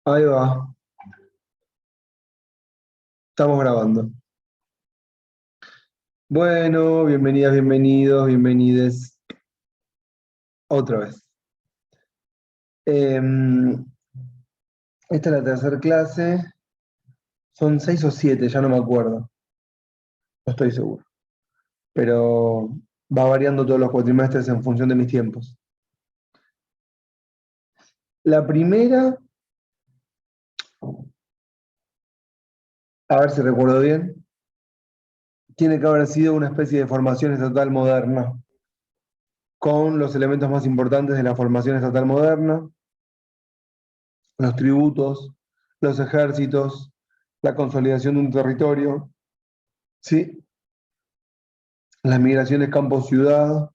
Ahí va, estamos grabando. Bueno, bienvenidas, bienvenidos, bienvenides otra vez. Esta es la tercera clase, son 6 o 7, ya no me acuerdo, no estoy seguro. Pero va variando todos los cuatrimestres en función de mis tiempos. La primera, a ver si recuerdo bien, tiene que haber sido una especie de formación estatal moderna, con los elementos más importantes de la formación estatal moderna, los tributos, los ejércitos, la consolidación de un territorio, ¿sí? Las migraciones campo-ciudad,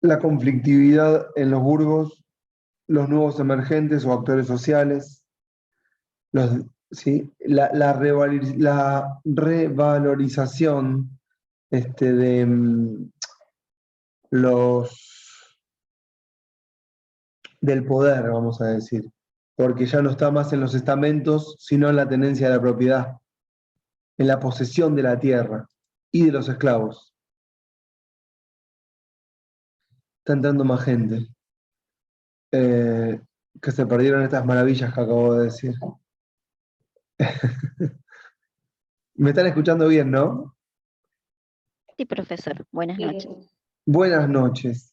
la conflictividad en los burgos, los nuevos emergentes o actores sociales, ¿sí? La revalorización de los, del poder, vamos a decir, porque ya no está más en los estamentos, sino en la tenencia de la propiedad, en la posesión de la tierra y de los esclavos. Está entrando más gente. Que se perdieron estas maravillas que acabo de decir. ¿Me están escuchando bien, no? Sí, profesor. Buenas noches. Buenas noches.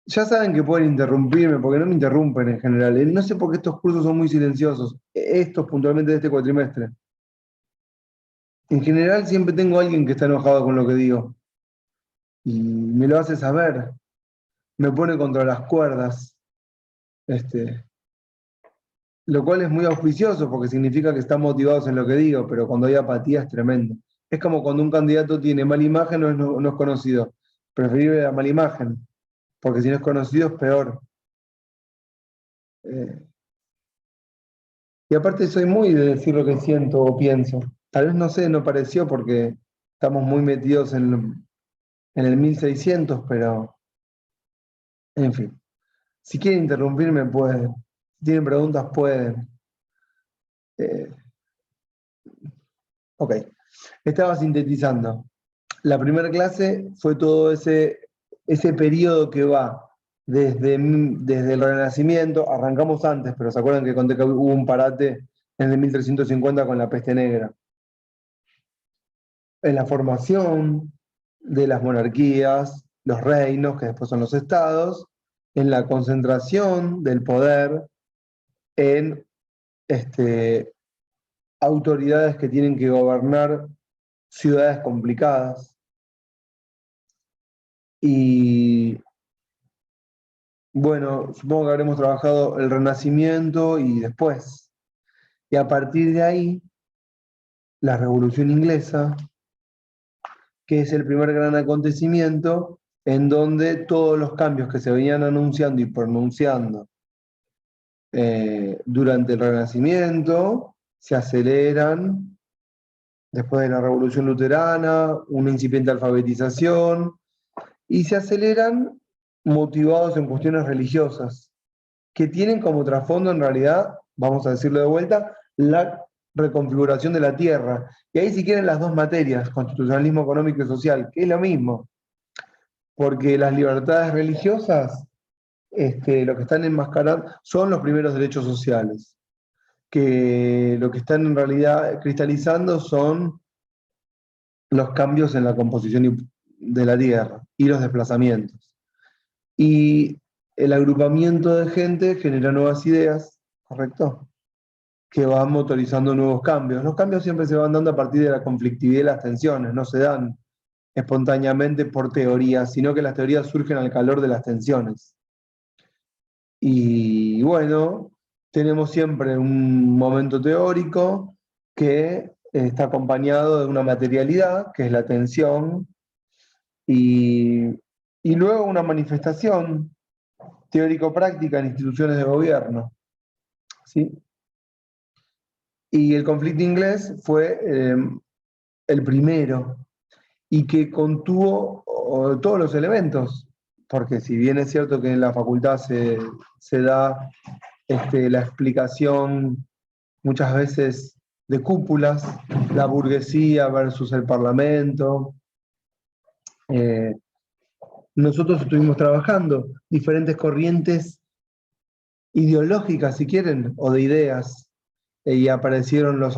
Ya saben que pueden interrumpirme, porque no me interrumpen en general. No sé por qué estos cursos son muy silenciosos. Estos puntualmente de este cuatrimestre. En general siempre tengo a alguien que está enojado con lo que digo. Y me lo hace saber. Me pone contra las cuerdas. Lo cual es muy auspicioso porque significa que están motivados en lo que digo, pero cuando hay apatía es tremendo. Es como cuando un candidato tiene mala imagen, no es conocido. Preferible la mala imagen, porque si no es conocido es peor. Eh, y aparte soy muy de decir lo que siento o pienso. Tal vez no sé, no pareció porque estamos muy metidos en el 1600, pero en fin. Si quieren interrumpirme, pueden. Si tienen preguntas, pueden. Eh, ok, estaba sintetizando. La primera clase fue todo ese periodo que va desde el Renacimiento, arrancamos antes, pero se acuerdan que conté que hubo un parate en el 1350 con la peste negra. En la formación de las monarquías, los reinos, que después son los estados, en la concentración del poder en autoridades que tienen que gobernar ciudades complicadas. Y bueno, supongo que habremos trabajado el Renacimiento y después. Y a partir de ahí, la Revolución Inglesa, que es el primer gran acontecimiento en donde todos los cambios que se venían anunciando y pronunciando durante el Renacimiento se aceleran después de la Revolución Luterana, una incipiente alfabetización, y se aceleran motivados en cuestiones religiosas, que tienen como trasfondo en realidad, vamos a decirlo de vuelta, la reconfiguración de la tierra. Y ahí si quieren las dos materias, constitucionalismo económico y social, que es lo mismo, porque las libertades religiosas, lo que están enmascarando, son los primeros derechos sociales, que lo que están en realidad cristalizando son los cambios en la composición de la tierra y los desplazamientos. Y el agrupamiento de gente genera nuevas ideas, ¿correcto? Que van motorizando nuevos cambios. Los cambios siempre se van dando a partir de la conflictividad y las tensiones, no se dan espontáneamente por teorías, sino que las teorías surgen al calor de las tensiones. Y bueno, tenemos siempre un momento teórico que está acompañado de una materialidad, que es la tensión, y, y luego una manifestación teórico-práctica en instituciones de gobierno, ¿sí? Y el conflicto inglés fue el primero y que contuvo todos los elementos, porque si bien es cierto que en la facultad se da la explicación muchas veces de cúpulas, la burguesía versus el parlamento. Nosotros estuvimos trabajando diferentes corrientes ideológicas, si quieren, o de ideas, y aparecieron los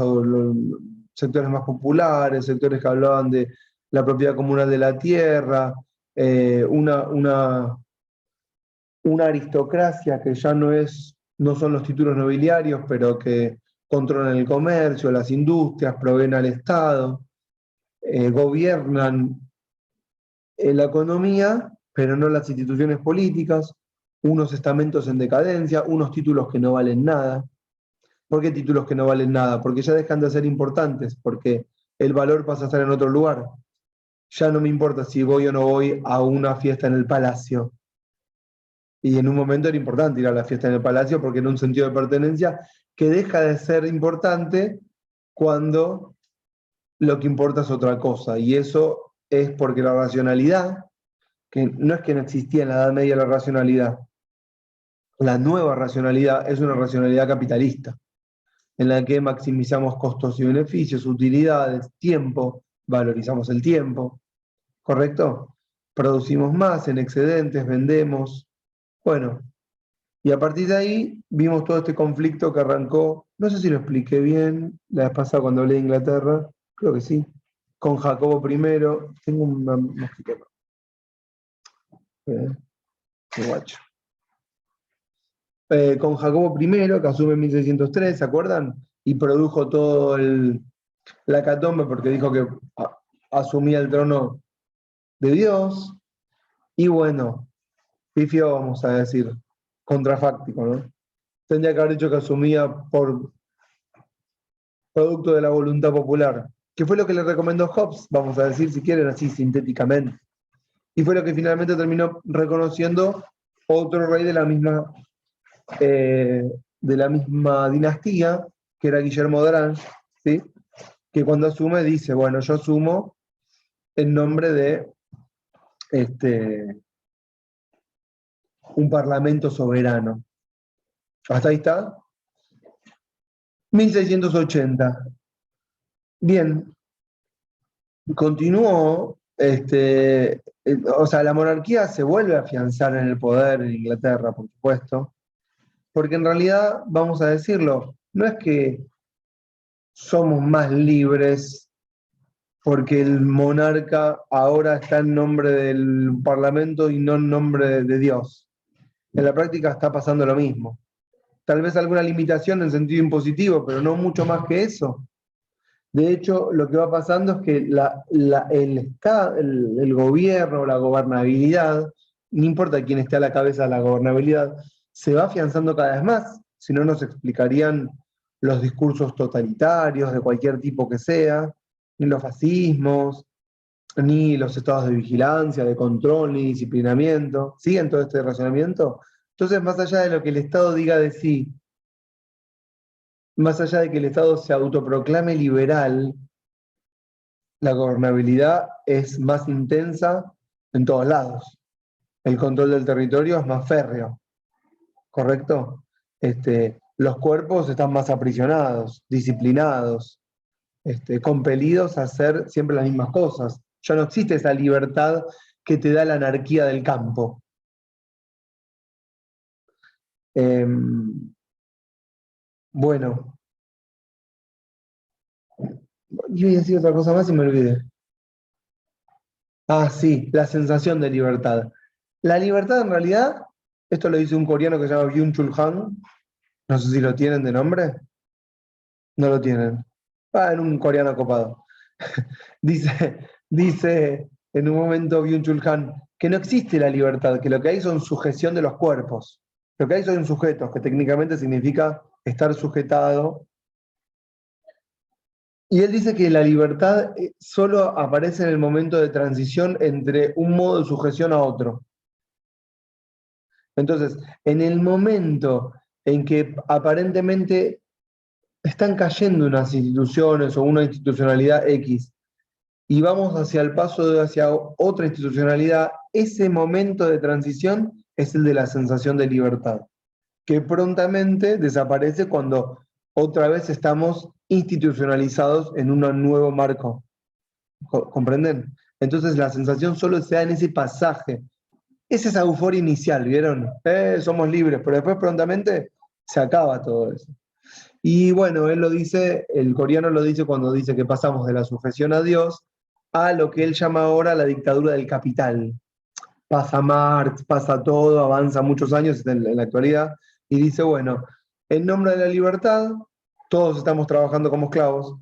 sectores más populares, sectores que hablaban de la propiedad comunal de la tierra, una aristocracia que ya no son los títulos nobiliarios, pero que controlan el comercio, las industrias, proveen al Estado, gobiernan la economía, pero no las instituciones políticas, unos estamentos en decadencia, unos títulos que no valen nada. ¿Por qué títulos que no valen nada? Porque ya dejan de ser importantes, porque el valor pasa a estar en otro lugar. Ya no me importa si voy o no voy a una fiesta en el palacio. Y en un momento era importante ir a la fiesta en el palacio porque era un sentido de pertenencia que deja de ser importante cuando lo que importa es otra cosa. Y eso es porque la racionalidad, que no es que no existía en la Edad Media la racionalidad, la nueva racionalidad es una racionalidad capitalista, en la que maximizamos costos y beneficios, utilidades, tiempo, valorizamos el tiempo, ¿correcto? Producimos más en excedentes, vendemos. Bueno, y a partir de ahí vimos todo este conflicto que arrancó, no sé si lo expliqué bien la vez pasada cuando hablé de Inglaterra, creo que sí, con Jacobo I. Tengo un mosquitero. Guacho. Con Jacobo I, que asume en 1603, ¿se acuerdan? Y produjo todo la hecatombe porque dijo que asumía el trono de Dios. Y bueno, pifio, vamos a decir, contrafáctico, ¿no? Tendría que haber dicho que asumía por producto de la voluntad popular, que fue lo que le recomendó Hobbes, vamos a decir, si quieren, así sintéticamente. Y fue lo que finalmente terminó reconociendo otro rey de la misma dinastía, que era Guillermo de Orange, ¿sí? Que cuando asume dice, bueno, yo asumo en nombre de un parlamento soberano. Hasta ahí está. 1680. Bien, continuó, o sea, la monarquía se vuelve a afianzar en el poder en Inglaterra, por supuesto, porque en realidad, vamos a decirlo, no es que somos más libres porque el monarca ahora está en nombre del parlamento y no en nombre de Dios. En la práctica está pasando lo mismo. Tal vez alguna limitación en sentido impositivo, pero no mucho más que eso. De hecho, lo que va pasando es que el gobierno, la gobernabilidad, no importa quién esté a la cabeza de la gobernabilidad, se va afianzando cada vez más. Si no, nos explicarían los discursos totalitarios de cualquier tipo que sea, ni los fascismos, ni los estados de vigilancia, de control, ni disciplinamiento. ¿Siguen todo este razonamiento? Entonces, más allá de lo que el Estado diga de sí, más allá de que el Estado se autoproclame liberal, la gobernabilidad es más intensa en todos lados. El control del territorio es más férreo, ¿correcto? Los cuerpos están más aprisionados, disciplinados, compelidos a hacer siempre las mismas cosas. Ya no existe esa libertad que te da la anarquía del campo. Bueno, yo iba a decir otra cosa más y me olvidé. Ah, sí, la sensación de libertad. La libertad en realidad, esto lo dice un coreano que se llama Byung-Chul Han, no sé si lo tienen de nombre, no lo tienen. Ah, en un coreano copado. Dice en un momento Byung-Chul Han que no existe la libertad, que lo que hay son sujeción de los cuerpos. Lo que hay son sujetos, que técnicamente significa estar sujetado. Y él dice que la libertad solo aparece en el momento de transición entre un modo de sujeción a otro. Entonces, en el momento en que aparentemente están cayendo unas instituciones o una institucionalidad X y vamos hacia el paso hacia otra institucionalidad, ese momento de transición es el de la sensación de libertad. que prontamente desaparece cuando otra vez estamos institucionalizados en un nuevo marco. ¿Comprenden? Entonces la sensación solo se da en ese pasaje. Es esa euforia inicial, ¿vieron? Somos libres, pero después prontamente se acaba todo eso. Y bueno, él lo dice, el coreano lo dice cuando dice que pasamos de la sujeción a Dios a lo que él llama ahora la dictadura del capital. Pasa Marx, pasa todo, avanza muchos años en la actualidad, y dice, bueno, en nombre de la libertad, todos estamos trabajando como esclavos,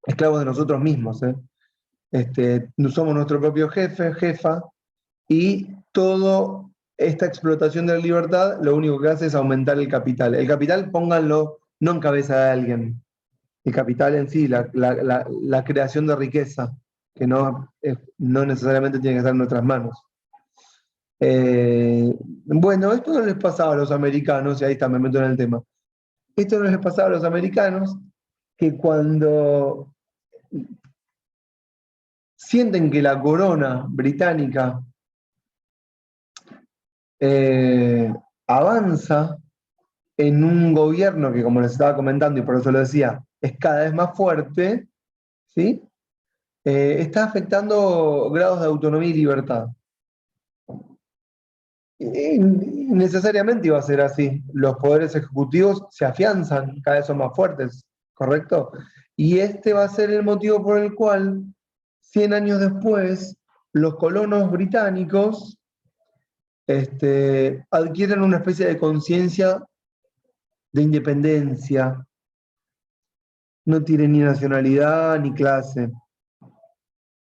esclavos de nosotros mismos, ¿eh? Somos nuestro propio jefe, jefa, y toda esta explotación de la libertad lo único que hace es aumentar el capital. El capital, pónganlo no en cabeza de alguien, el capital en sí, la creación de riqueza, que no necesariamente tiene que estar en nuestras manos. Bueno, esto no les pasaba a los americanos, y ahí está, me meto en el tema. Esto no les pasaba a los americanos, que cuando sienten que la corona británica avanza en un gobierno que, como les estaba comentando, y por eso lo decía, es cada vez más fuerte, ¿sí? Está afectando grados de autonomía y libertad. Y necesariamente iba a ser así. Los poderes ejecutivos se afianzan, cada vez son más fuertes, ¿correcto? Y este va a ser el motivo por el cual, 100 años después, los colonos británicos adquieren una especie de conciencia de independencia. No tienen ni nacionalidad ni clase.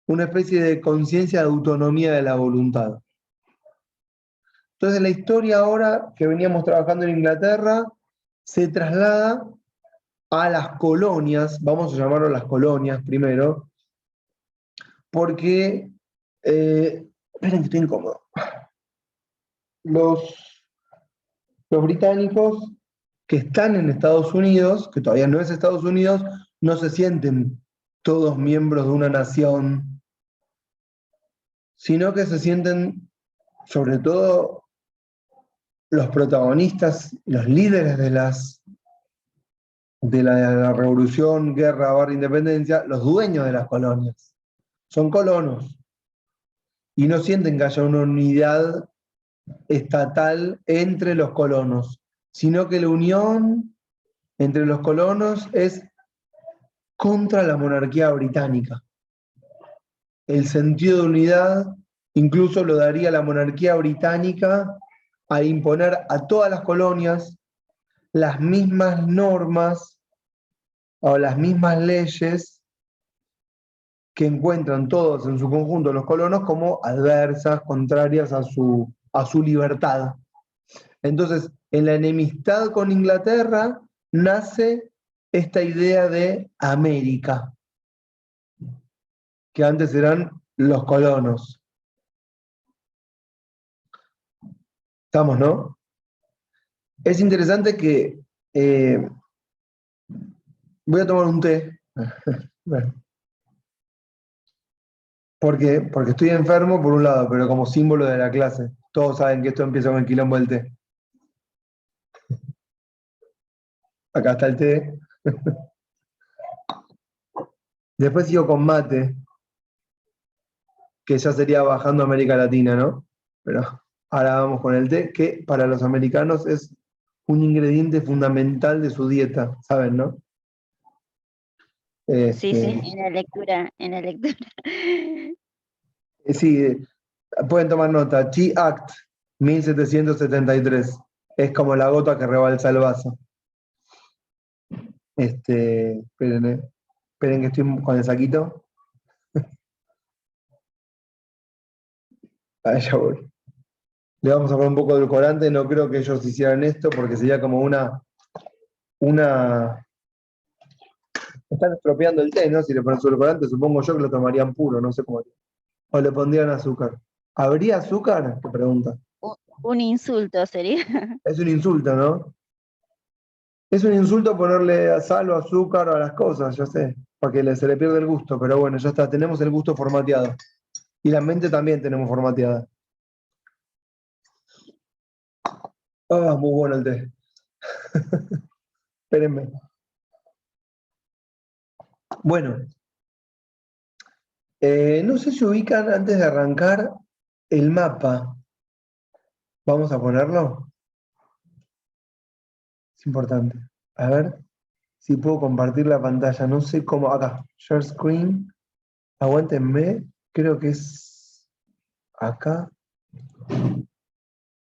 Una especie de conciencia de autonomía de la voluntad. Entonces la historia ahora que veníamos trabajando en Inglaterra se traslada a las colonias, vamos a llamarlo las colonias primero, porque, esperen que estoy incómodo, los británicos que están en Estados Unidos, que todavía no es Estados Unidos, no se sienten todos miembros de una nación, sino que se sienten, sobre todo, los protagonistas, los líderes de la revolución, guerra, barra independencia, los dueños de las colonias. Son colonos. Y no sienten que haya una unidad estatal entre los colonos, sino que la unión entre los colonos es contra la monarquía británica. El sentido de unidad incluso lo daría la monarquía británica a imponer a todas las colonias las mismas normas o las mismas leyes que encuentran todos en su conjunto los colonos como adversas, contrarias a su libertad. Entonces, en la enemistad con Inglaterra nace esta idea de América, que antes eran los colonos. ¿Estamos, no? Es interesante que voy a tomar un té. Bueno, ¿por qué? Porque estoy enfermo por un lado, pero como símbolo de la clase. Todos saben que esto empieza con el quilombo del té. Acá está el té. Después sigo con mate, que ya sería bajando a América Latina, ¿no? Pero ahora vamos con el té, que para los americanos es un ingrediente fundamental de su dieta, ¿saben, no? Sí, sí, en la lectura, en la lectura. Sí, pueden tomar nota. Tea Act, 1773. Es como la gota que rebalsa el vaso. Esperen, esperen que estoy con el saquito. Ahí ya voy. Le vamos a poner un poco de edulcorante. No creo que ellos hicieran esto porque sería como una... Están estropeando el té, ¿no? Si le ponen edulcorante, supongo yo que lo tomarían puro, no sé cómo. O le pondrían azúcar. ¿Habría azúcar? Te pregunta. Un insulto sería. Es un insulto, ¿no? Es un insulto ponerle sal o azúcar a las cosas, ya sé, porque se le pierde el gusto, pero bueno, ya está, tenemos el gusto formateado. Y la mente también tenemos formateada. Ah, muy bueno el té. Espérenme. Bueno, no sé si ubican antes de arrancar el mapa. Vamos a ponerlo. Es importante. A ver si puedo compartir la pantalla. No sé cómo. Acá. Share screen. Aguántenme. Creo que es acá.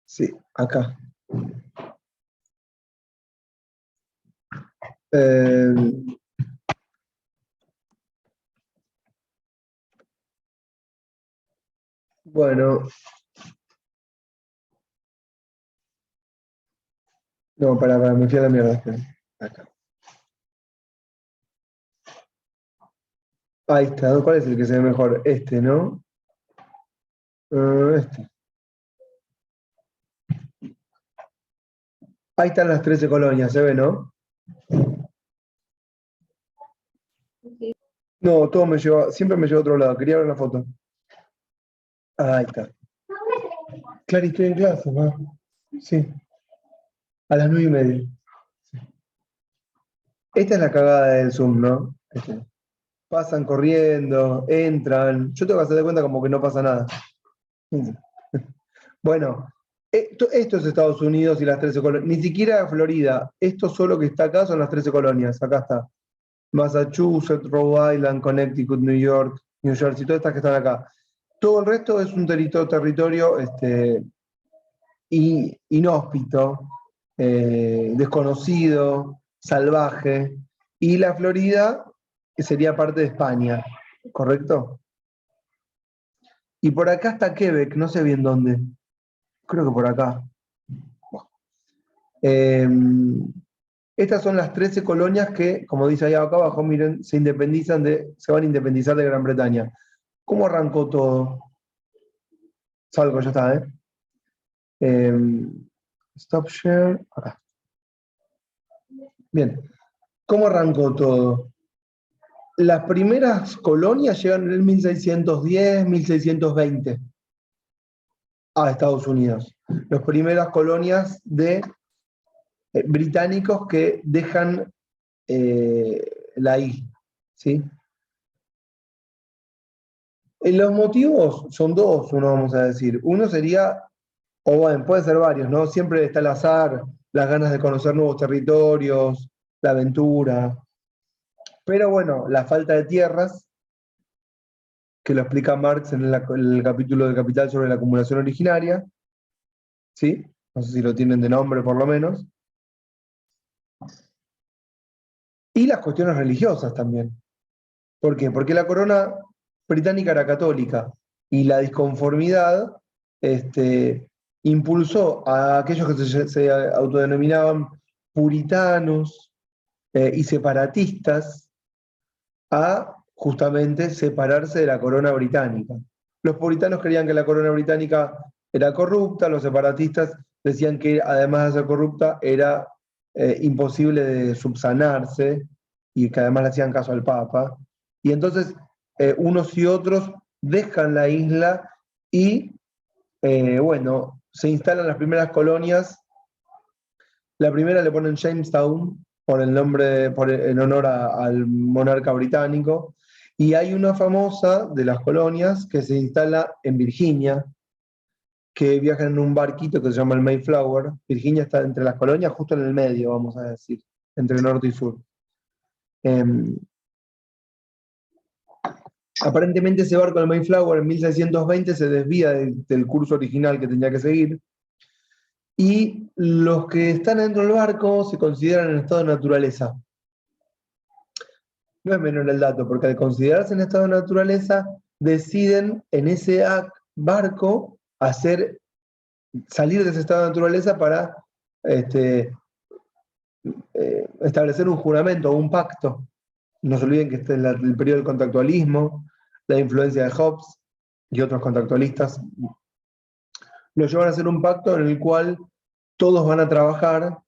Sí, acá. Eh, bueno, no, para, me fui a la mierda. Espera. Acá. Ahí está. ¿Cuál es el que se ve mejor? Este, ¿no? Este. Ahí están las 13 colonias, ¿se ve, no? No, todo me lleva, siempre me lleva a otro lado. Quería ver la foto. Ahí está. Claro, estoy en clase, ma. Sí, a las 9:30. Esta es la cagada del Zoom, ¿no? Pasan corriendo, entran. Yo tengo que hacer de cuenta como que no pasa nada. Bueno, esto es Estados Unidos y las 13 colonias. Ni siquiera Florida. Esto solo que está acá son las 13 colonias. Acá está. Massachusetts, Rhode Island, Connecticut, New York, New Jersey, todas estas que están acá. Todo el resto es un territorio inhóspito, desconocido, salvaje. Y la Florida, que sería parte de España, ¿correcto? Y por acá está Quebec, no sé bien dónde. Creo que por acá. Eh, Estas son las 13 colonias que, como dice ahí acá abajo, miren, se van a independizar de Gran Bretaña. ¿Cómo arrancó todo? Salgo, ya está, ¿eh? Stop share. Acá. Bien. ¿Cómo arrancó todo? Las primeras colonias llegan en el 1610, 1620 a Estados Unidos. Las primeras colonias de británicos que dejan la isla, ¿sí? Los motivos son dos, uno vamos a decir. Uno sería, o bueno, pueden ser varios, ¿no? Siempre está el azar, las ganas de conocer nuevos territorios, la aventura. Pero bueno, la falta de tierras, que lo explica Marx en el capítulo de Capital sobre la acumulación originaria, ¿sí? No sé si lo tienen de nombre por lo menos. Y las cuestiones religiosas también. ¿Por qué? Porque la corona británica era católica y la disconformidad impulsó a aquellos que se autodenominaban puritanos y separatistas a justamente separarse de la corona británica. Los puritanos creían que la corona británica era corrupta, los separatistas decían que además de ser corrupta era imposible de subsanarse y que además le hacían caso al Papa. Y entonces unos y otros dejan la isla y, bueno, se instalan las primeras colonias. La primera le ponen Jamestown por el nombre, en honor al monarca británico. Y hay una famosa de las colonias que se instala en Virginia, que viajan en un barquito que se llama el Mayflower. Virginia está entre las colonias, justo en el medio, vamos a decir, entre norte y sur. Aparentemente ese barco, el Mayflower, en 1620 se desvía del curso original que tenía que seguir, y los que están dentro del barco se consideran en estado de naturaleza. No es menor el dato, porque al considerarse en estado de naturaleza, deciden en ese barco salir de ese estado de naturaleza para establecer un juramento o un pacto. No se olviden que este es el periodo del contractualismo, la influencia de Hobbes y otros contractualistas. Lo llevan a hacer un pacto en el cual todos van a trabajar,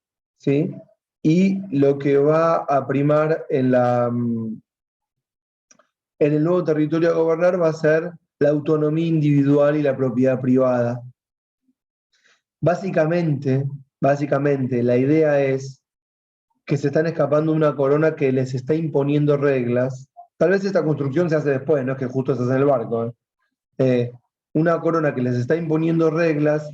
¿sí? Y lo que va a primar en el nuevo territorio a gobernar va a ser la autonomía individual y la propiedad privada. Básicamente, Básicamente, la idea es que se están escapando de una corona que les está imponiendo reglas. Tal vez esta construcción se hace después, no es que justo se hace en el barco. Una corona que les está imponiendo reglas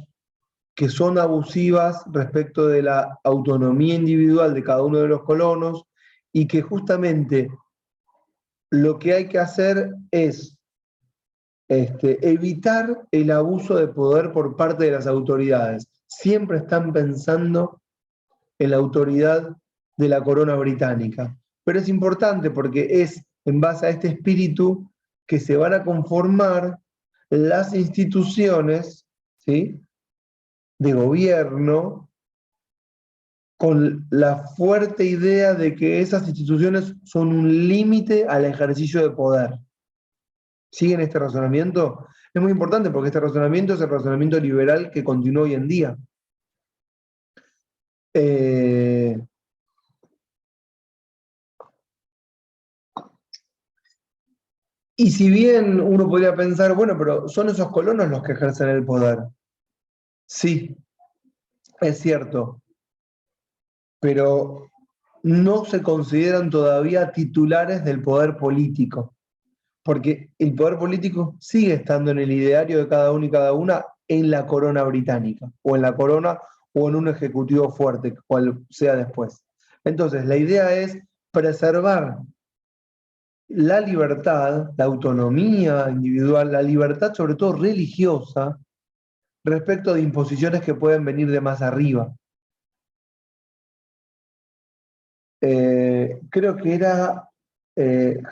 que son abusivas respecto de la autonomía individual de cada uno de los colonos y que justamente lo que hay que hacer es evitar el abuso de poder por parte de las autoridades. Siempre están pensando en la autoridad de la corona británica. Pero es importante porque es en base a este espíritu que se van a conformar las instituciones, ¿sí?, de gobierno, con la fuerte idea de que esas instituciones son un límite al ejercicio de poder. ¿Siguen este razonamiento? Es muy importante porque este razonamiento es el razonamiento liberal que continúa hoy en día. Y si bien uno podría pensar, bueno, pero son esos colonos los que ejercen el poder. Sí, es cierto, pero no se consideran todavía titulares del poder político, porque el poder político sigue estando en el ideario de cada uno y cada una en la corona británica, o en la corona, o en un ejecutivo fuerte, cual sea después. Entonces, la idea es preservar la libertad, la autonomía individual, la libertad sobre todo religiosa, respecto de imposiciones que pueden venir de más arriba. Creo que era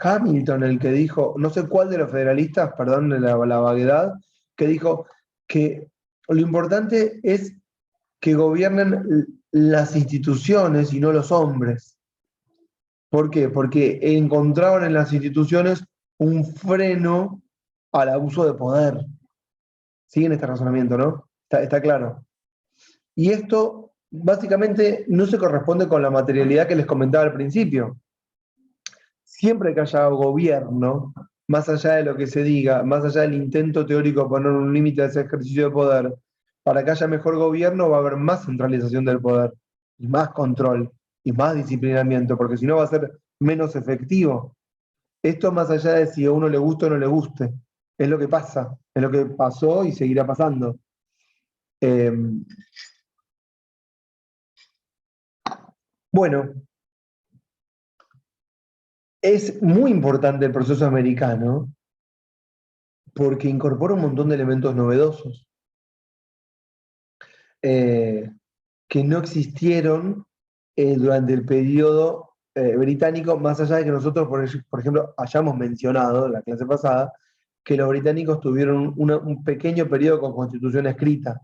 Hamilton el que dijo, no sé cuál de los federalistas, perdón la vaguedad, que dijo que lo importante es que gobiernen las instituciones y no los hombres. ¿Por qué? Porque encontraban en las instituciones un freno al abuso de poder. Siguen este razonamiento, ¿no? Está claro. Y esto básicamente no se corresponde con la materialidad que les comentaba al principio. Siempre que haya gobierno, más allá de lo que se diga, más allá del intento teórico de poner un límite a ese ejercicio de poder, para que haya mejor gobierno va a haber más centralización del poder, y más control, y más disciplinamiento, porque si no va a ser menos efectivo. Esto más allá de si a uno le gusta o no le guste, es lo que pasa, es lo que pasó y seguirá pasando. Bueno, es muy importante el proceso americano porque incorpora un montón de elementos novedosos que no existieron durante el periodo británico, más allá de que nosotros, por ejemplo, hayamos mencionado en la clase pasada que los británicos tuvieron un pequeño periodo con constitución escrita,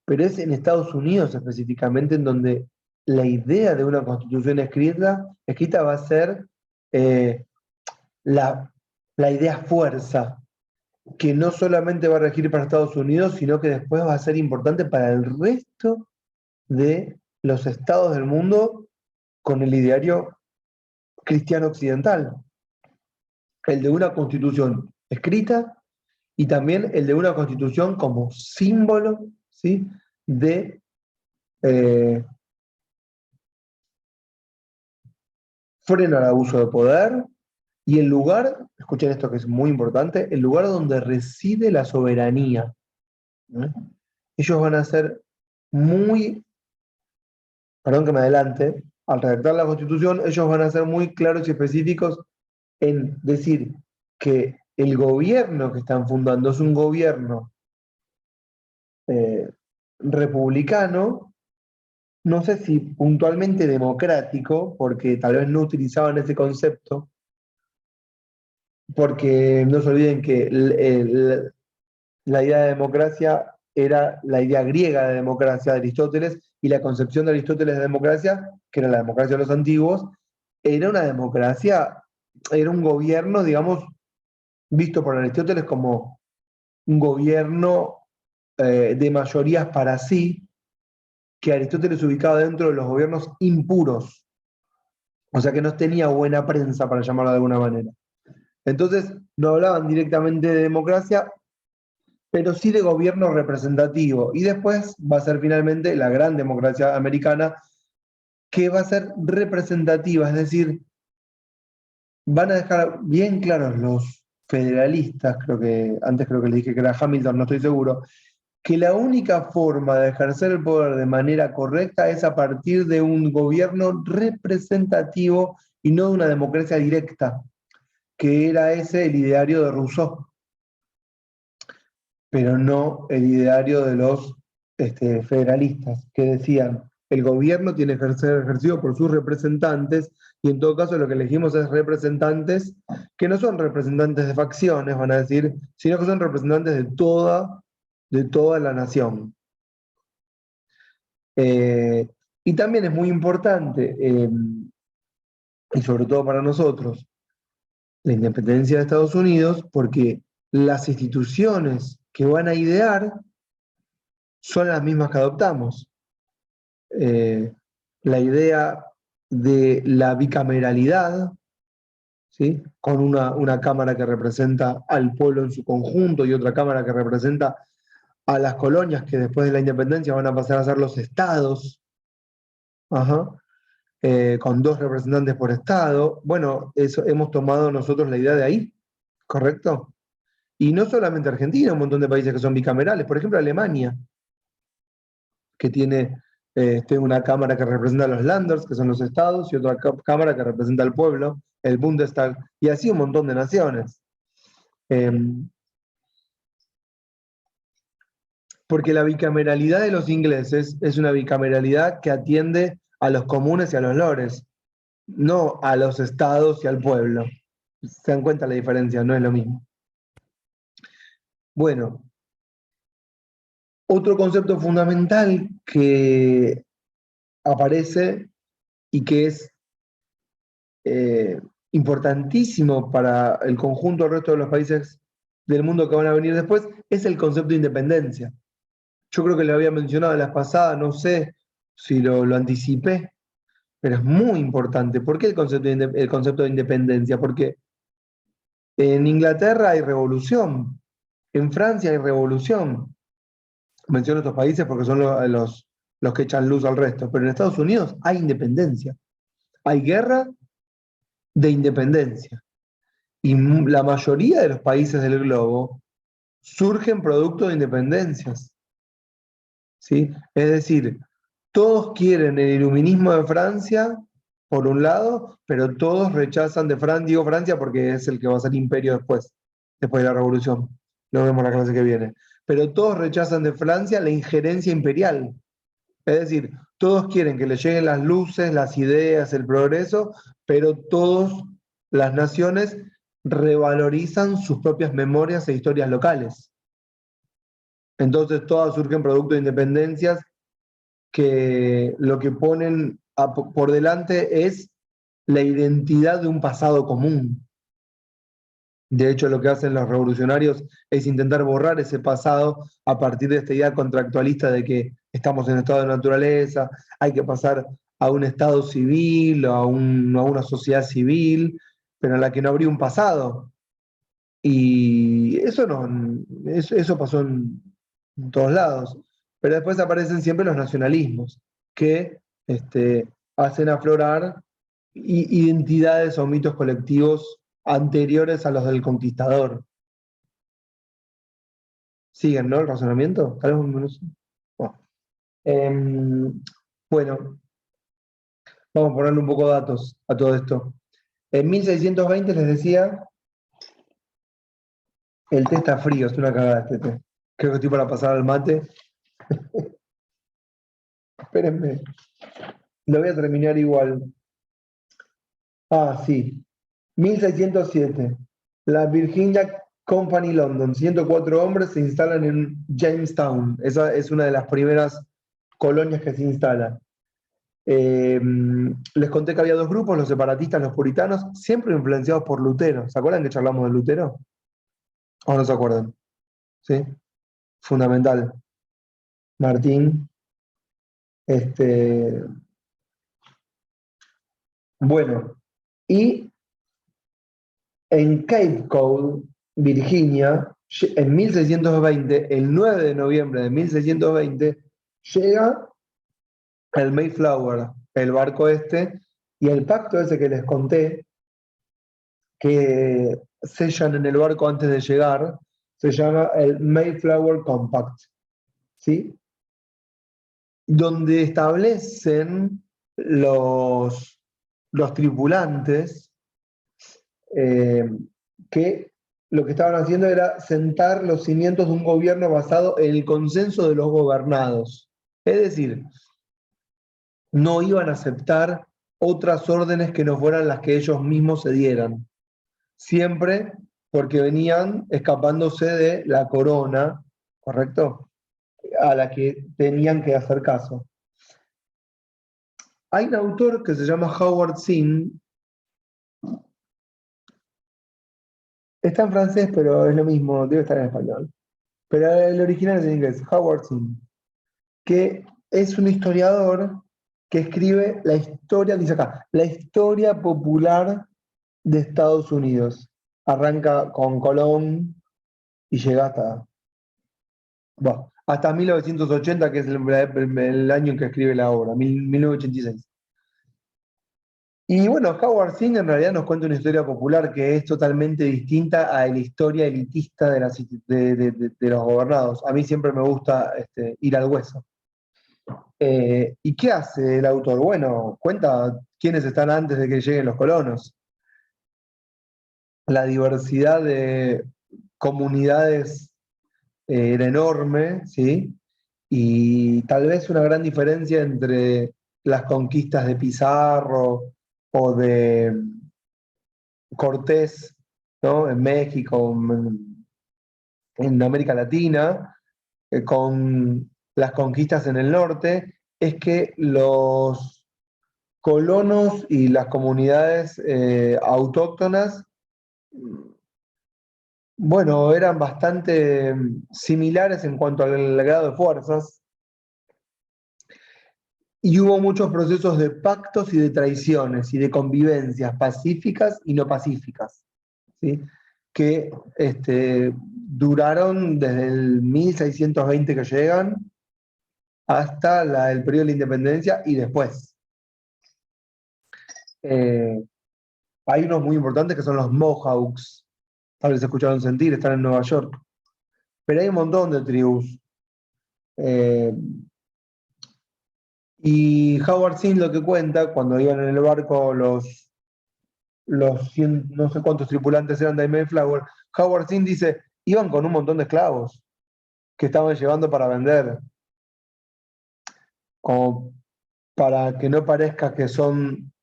pero es en Estados Unidos específicamente en donde la idea de una constitución escrita va a ser eh, la, la idea fuerza, que no solamente va a regir para Estados Unidos, sino que después va a ser importante para el resto de los estados del mundo con el ideario cristiano occidental. El de una constitución escrita y también el de una constitución como símbolo, ¿sí?, de freno al abuso de poder y el lugar, escuchen esto que es muy importante, el lugar donde reside la soberanía. ¿Eh? Ellos van a ser muy, perdón que me adelante, al redactar la Constitución, ellos van a ser muy claros y específicos en decir que el gobierno que están fundando es un gobierno republicano, no sé si puntualmente democrático, porque tal vez no utilizaban ese concepto, porque no se olviden que la idea de democracia era la idea griega de democracia de Aristóteles, y la concepción de Aristóteles de democracia, que era la democracia de los antiguos, era una democracia, era un gobierno, digamos, visto por Aristóteles como un gobierno de mayorías para sí, que Aristóteles ubicaba dentro de los gobiernos impuros, o sea que no tenía buena prensa, para llamarlo de alguna manera. Entonces, no hablaban directamente de democracia, pero sí de gobierno representativo. Y después va a ser finalmente la gran democracia americana, que va a ser representativa, es decir, van a dejar bien claros los federalistas, antes creo que le dije que era Hamilton, no estoy seguro, que la única forma de ejercer el poder de manera correcta es a partir de un gobierno representativo y no de una democracia directa, que era ese el ideario de Rousseau, pero no el ideario de los federalistas, que decían, el gobierno tiene que ser ejercido por sus representantes, y en todo caso lo que elegimos es representantes que no son representantes de facciones, van a decir, sino que son representantes de toda la nación. Y también es muy importante, y sobre todo para nosotros, la independencia de Estados Unidos, porque las instituciones que van a idear son las mismas que adoptamos. La idea de la bicameralidad, ¿sí? Con una cámara que representa al pueblo en su conjunto y otra cámara que representa a las colonias que después de la independencia van a pasar a ser los estados, ajá, con 2 representantes por estado. Bueno, eso hemos tomado nosotros la idea de ahí, ¿correcto? Y no solamente Argentina, un montón de países que son bicamerales, por ejemplo Alemania, que tiene una cámara que representa a los Länders, que son los estados, y otra cámara que representa al pueblo, el Bundestag, y así un montón de naciones. Eh, porque la bicameralidad de los ingleses es una bicameralidad que atiende a los comunes y a los lores, no a los estados y al pueblo. Se dan cuenta la diferencia, no es lo mismo. Bueno, otro concepto fundamental que aparece y que es eh, importantísimo para el conjunto del resto de los países del mundo que van a venir después, es el concepto de independencia. Yo creo que lo había mencionado la vez pasada, no sé si lo anticipé, pero es muy importante. ¿Por qué el concepto de independencia? Porque en Inglaterra hay revolución, en Francia hay revolución. Menciono estos países porque son los que echan luz al resto, pero en Estados Unidos hay independencia, hay guerra de independencia. Y la mayoría de los países del globo surgen producto de independencias, ¿sí? Es decir, todos quieren el iluminismo de Francia, por un lado, pero todos rechazan digo Francia porque es el que va a ser imperio después de la revolución. Lo vemos la clase que viene. Pero todos rechazan de Francia la injerencia imperial. Es decir, todos quieren que les lleguen las luces, las ideas, el progreso, pero todas las naciones revalorizan sus propias memorias e historias locales. Entonces todas surgen producto de independencias que lo que ponen por delante es la identidad de un pasado común. De hecho, lo que hacen los revolucionarios es intentar borrar ese pasado a partir de esta idea contractualista de que estamos en estado de naturaleza, hay que pasar a un estado civil o a una sociedad civil, pero en la que no habría un pasado. Y eso eso pasó en todos lados. Pero después aparecen siempre los nacionalismos, que hacen aflorar identidades o mitos colectivos anteriores a los del conquistador. ¿Siguen, no? El razonamiento. Tal vez no sé. Bueno, bueno, vamos a ponerle un poco de datos a todo esto. En 1620 les decía, el té está frío, es una cagada este té. Creo que estoy para pasar al mate. Espérenme, lo voy a terminar igual. Ah, sí. 1607. La Virginia Company London, 104 hombres se instalan en Jamestown. Esa es una de las primeras colonias que se instalan. Les conté que había 2 grupos, los separatistas, los puritanos, siempre influenciados por Lutero. ¿Se acuerdan que charlamos de Lutero? ¿O no se acuerdan? ¿Sí? Fundamental. Martín. Bueno, y en Cape Cod, Virginia, En 1620, el 9 de noviembre de 1620, llega el Mayflower, el barco este, y el pacto ese que les conté, que sellan en el barco antes de llegar, se llama el Mayflower Compact, ¿sí? Donde establecen los tripulantes eh, que lo que estaban haciendo era sentar los cimientos de un gobierno basado en el consenso de los gobernados. Es decir, no iban a aceptar otras órdenes que no fueran las que ellos mismos se dieran. Siempre porque venían escapándose de la corona, ¿correcto? A la que tenían que hacer caso. Hay un autor que se llama Howard Zinn, está en francés, pero es lo mismo, debe estar en español. Pero el original es en inglés, Howard Zinn, que es un historiador que escribe la historia, dice acá, la historia popular de Estados Unidos. Arranca con Colón y llega hasta 1980, que es el año en que escribe la obra, 1986. Y bueno, Howard Zinn en realidad nos cuenta una historia popular que es totalmente distinta a la historia elitista de los gobernados. A mí siempre me gusta ir al hueso. ¿Y qué hace el autor? Bueno, cuenta quiénes están antes de que lleguen los colonos. La diversidad de comunidades era enorme, ¿sí? Y tal vez una gran diferencia entre las conquistas de Pizarro o de Cortés, ¿no? En México, en América Latina, con las conquistas en el norte, es que los colonos y las comunidades autóctonas, bueno, eran bastante similares en cuanto al grado de fuerzas, y hubo muchos procesos de pactos y de traiciones y de convivencias pacíficas y no pacíficas, ¿sí? Que duraron desde el 1620 que llegan hasta el periodo de la independencia y después. Eh, Hay unos muy importantes que son los Mohawks, tal vez escucharon sentir, están en Nueva York, pero hay un montón de tribus. Eh, y Howard Zinn lo que cuenta, cuando iban en el barco los 100, no sé cuántos tripulantes eran de Mayflower, Howard Zinn dice, iban con un montón de esclavos que estaban llevando para vender, como para que no parezca que son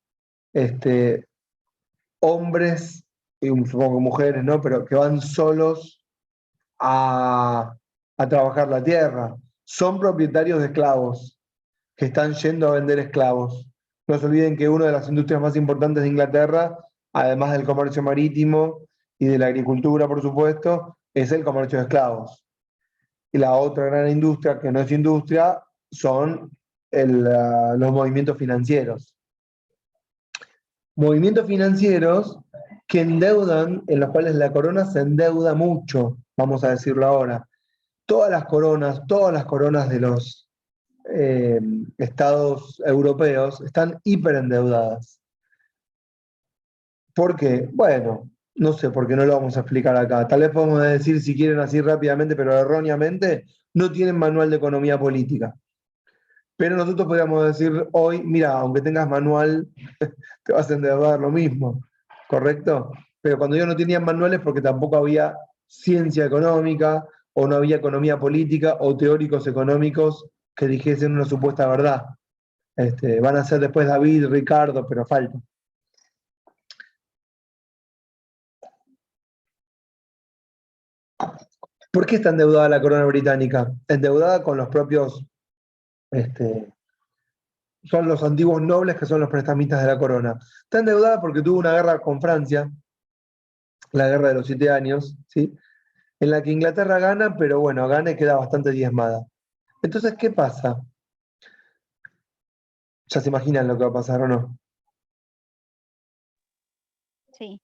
hombres, y supongo que mujeres, ¿no? Pero que van solos a trabajar la tierra. Son propietarios de esclavos que están yendo a vender esclavos. No se olviden que una de las industrias más importantes de Inglaterra, además del comercio marítimo y de la agricultura, por supuesto, es el comercio de esclavos. Y la otra gran industria, que no es industria, son los movimientos financieros. Movimientos financieros que endeudan, en los cuales la corona se endeuda mucho, vamos a decirlo ahora. Todas las coronas de los estados europeos están hiperendeudadas. ¿Por qué? Bueno, no sé por qué no lo vamos a explicar acá. Tal vez podemos decir, si quieren así rápidamente, pero erróneamente, no tienen manual de economía política. Pero nosotros podríamos decir hoy, mira, aunque tengas manual, te vas a endeudar lo mismo, ¿correcto? Pero cuando ellos no tenían manuales porque tampoco había ciencia económica, o no había economía política, o teóricos económicos que dijesen una supuesta verdad. Van a ser después David, Ricardo, pero falta. ¿Por qué está endeudada la corona británica? Endeudada con los propios, son los antiguos nobles que son los prestamistas de la corona. Está endeudada porque tuvo una guerra con Francia, la guerra de los 7 años, ¿sí? En la que Inglaterra gana, pero bueno, gana y queda bastante diezmada. Entonces, ¿qué pasa? Ya se imaginan lo que va a pasar, ¿o no? Sí.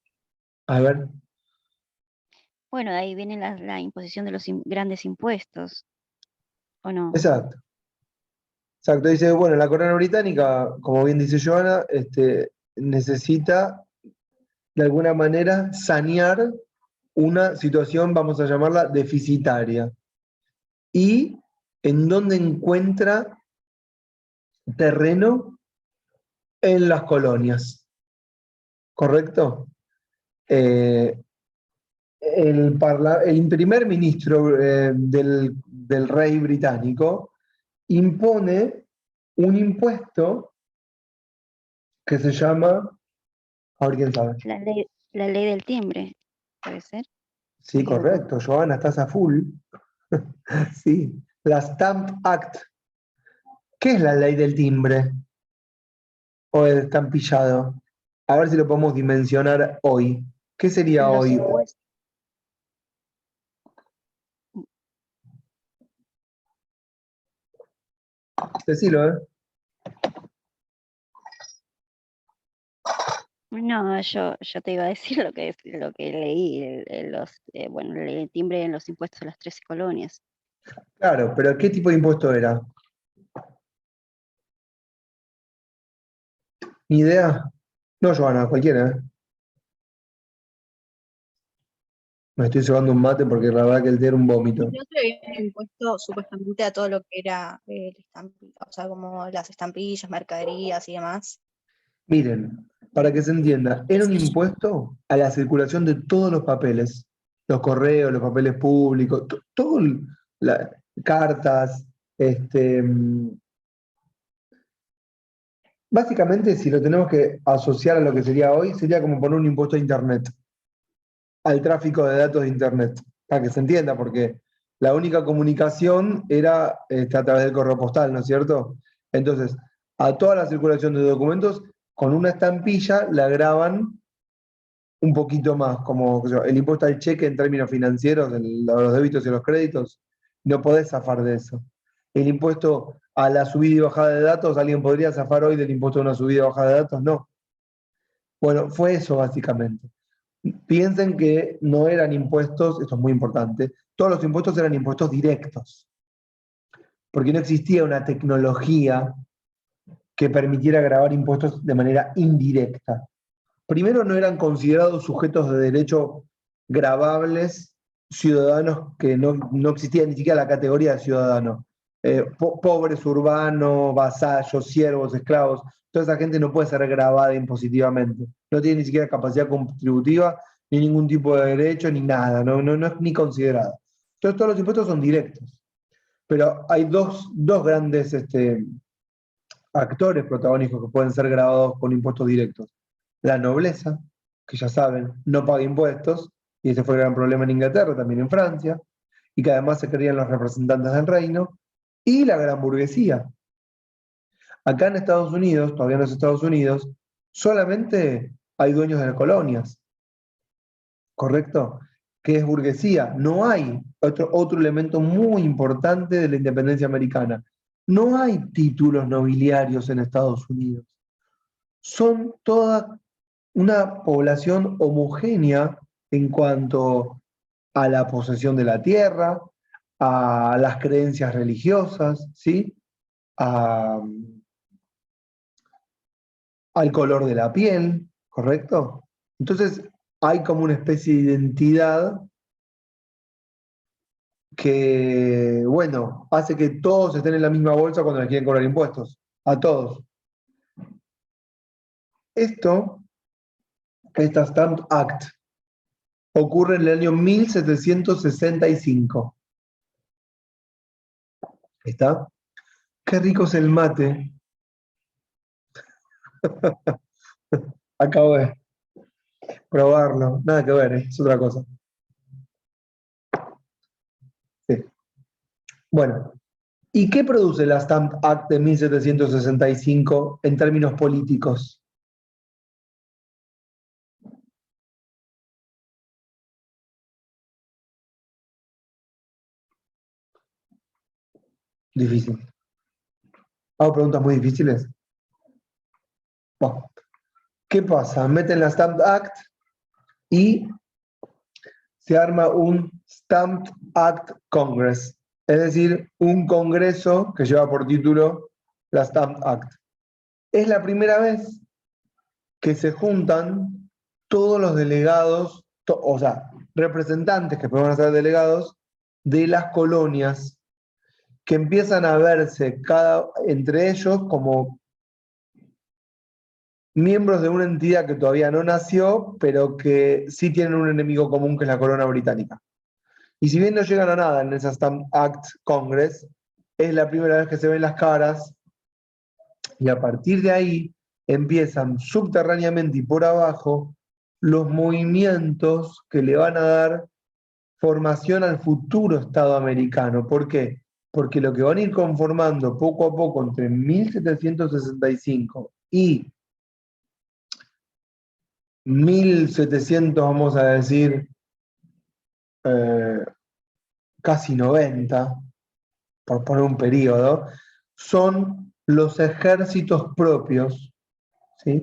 A ver. Bueno, de ahí viene la imposición de los grandes impuestos, ¿o no? Exacto. Exacto. Dice, bueno, la corona británica, como bien dice Joana, necesita de alguna manera sanear una situación, vamos a llamarla deficitaria. ¿Y en dónde encuentra terreno? En las colonias, ¿correcto? Eh, el primer ministro del rey británico impone un impuesto que se llama, a ver quién sabe. La ley del timbre, ¿puede ser? Sí, ¿Me equivoco? correcto, Joana, estás a full. Sí, la Stamp Act. ¿Qué es la ley del timbre o el estampillado? A ver si lo podemos dimensionar hoy. ¿Qué sería Los hoy? impuestos. Decilo, ¿eh? No, yo te iba a decir lo que leí, bueno, la ley del timbre en los impuestos a las 13 colonias. Claro, pero ¿qué tipo de impuesto era? ¿Ni idea? No, Joana, cualquiera, ¿eh? Me estoy llevando un mate porque la verdad que el té era un vómito. No se le habían impuesto supuestamente a todo lo que era o sea, como las estampillas, mercaderías y demás. Miren, para que se entienda, era un impuesto a la circulación de todos los papeles, los correos, los papeles públicos, todo, cartas, básicamente si lo tenemos que asociar a lo que sería hoy, sería como poner un impuesto a Internet, al tráfico de datos de Internet, para que se entienda, porque la única comunicación era a través del correo postal, ¿no es cierto? Entonces, a toda la circulación de documentos, con una estampilla la graban un poquito más, como qué sé yo, el impuesto al cheque en términos financieros, los débitos y los créditos, no podés zafar de eso. El impuesto a la subida y bajada de datos, ¿alguien podría zafar hoy del impuesto a una subida y bajada de datos? No. Bueno, fue eso básicamente. Piensen que no eran impuestos, esto es muy importante, todos los impuestos eran impuestos directos, porque no existía una tecnología que permitiera grabar impuestos de manera indirecta. Primero, no eran considerados sujetos de derecho gravables ciudadanos que no existía ni siquiera la categoría de ciudadano. Pobres urbanos, vasallos, siervos, esclavos, toda esa gente no puede ser grabada impositivamente. No tiene ni siquiera capacidad contributiva, ni ningún tipo de derecho, ni nada, no es ni considerada. Entonces todos los impuestos son directos. Pero hay dos grandes actores protagónicos que pueden ser grabados con impuestos directos. La nobleza, que ya saben, no paga impuestos, y ese fue el gran problema en Inglaterra, también en Francia, y que además se creían los representantes del reino, y la gran burguesía. Acá en Estados Unidos, todavía en los Estados Unidos, solamente hay dueños de las colonias, ¿correcto? Que es burguesía. No hay otro elemento muy importante de la independencia americana. No hay títulos nobiliarios en Estados Unidos. Son toda una población homogénea en cuanto a la posesión de la tierra, a las creencias religiosas, ¿sí? A- al color de la piel, ¿correcto? Entonces hay como una especie de identidad que, bueno, hace que todos estén en la misma bolsa cuando les quieren cobrar impuestos, a todos. Esta Stamp Act ocurre en el año 1765. ¿Está? Qué rico es el mate. Acabo de probarlo. Nada que ver, es otra cosa. Sí. Bueno, ¿y qué produce la Stamp Act de 1765 en términos políticos? Difícil. ¿Hago preguntas muy difíciles? Bueno, ¿qué pasa? Meten la Stamp Act y se arma un Stamp Act Congress, es decir, un congreso que lleva por título la Stamp Act. Es la primera vez que se juntan todos los delegados, o sea, representantes que pueden ser delegados de las colonias, que empiezan a verse entre ellos como miembros de una entidad que todavía no nació, pero que sí tienen un enemigo común, que es la corona británica. Y si bien no llegan a nada en esa Stamp Act Congress, es la primera vez que se ven las caras, y a partir de ahí empiezan subterráneamente y por abajo los movimientos que le van a dar formación al futuro Estado americano. ¿Por qué? Porque lo que van a ir conformando poco a poco entre 1765 y 1700, vamos a decir, casi 90, por poner un periodo, son los ejércitos propios, ¿sí?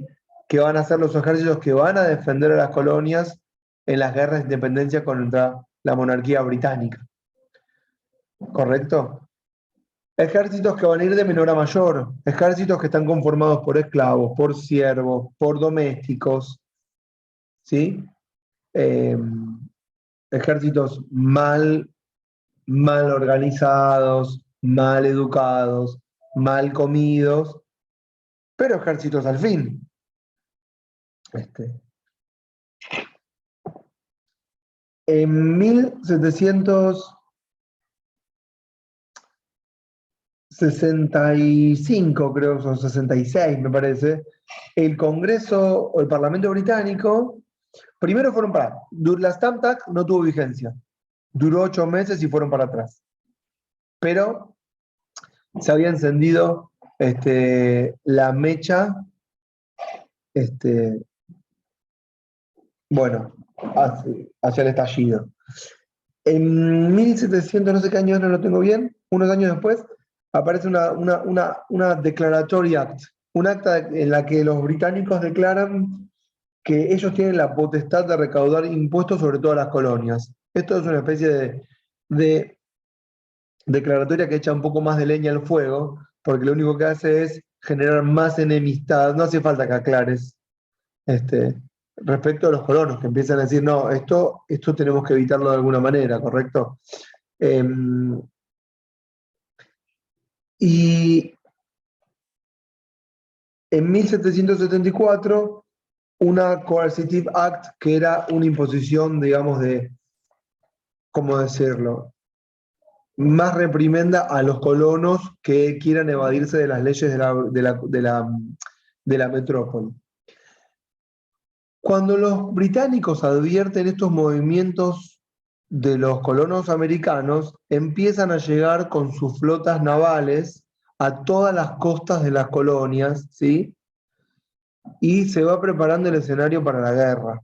Que van a ser los ejércitos que van a defender a las colonias en las guerras de independencia contra la monarquía británica. ¿Correcto? Ejércitos que van a ir de menor a mayor, ejércitos que están conformados por esclavos, por siervos, por domésticos, ¿sí? Ejércitos mal organizados, mal educados, mal comidos, pero ejércitos al fin. En 1765, creo, o 66, me parece, el Congreso o el Parlamento británico, primero fueron para, la Stamp Act no tuvo vigencia, duró 8 meses y fueron para atrás. Pero se había encendido la mecha, bueno, hacia el estallido. En 1700, no sé qué año, no lo tengo bien, unos años después, aparece una Declaratory Act, un acta en la que los británicos declaran que ellos tienen la potestad de recaudar impuestos sobre todas las colonias. Esto es una especie de declaratoria que echa un poco más de leña al fuego, porque lo único que hace es generar más enemistad. No hace falta que aclares respecto a los colonos, que empiezan a decir, no, esto tenemos que evitarlo de alguna manera, ¿correcto? Y en 1774, una Coercitive Act, que era una imposición, digamos, ¿cómo decirlo?, más reprimenda a los colonos que quieran evadirse de las leyes de la metrópoli. Cuando los británicos advierten estos movimientos de los colonos americanos, empiezan a llegar con sus flotas navales a todas las costas de las colonias, ¿sí? Y se va preparando el escenario para la guerra.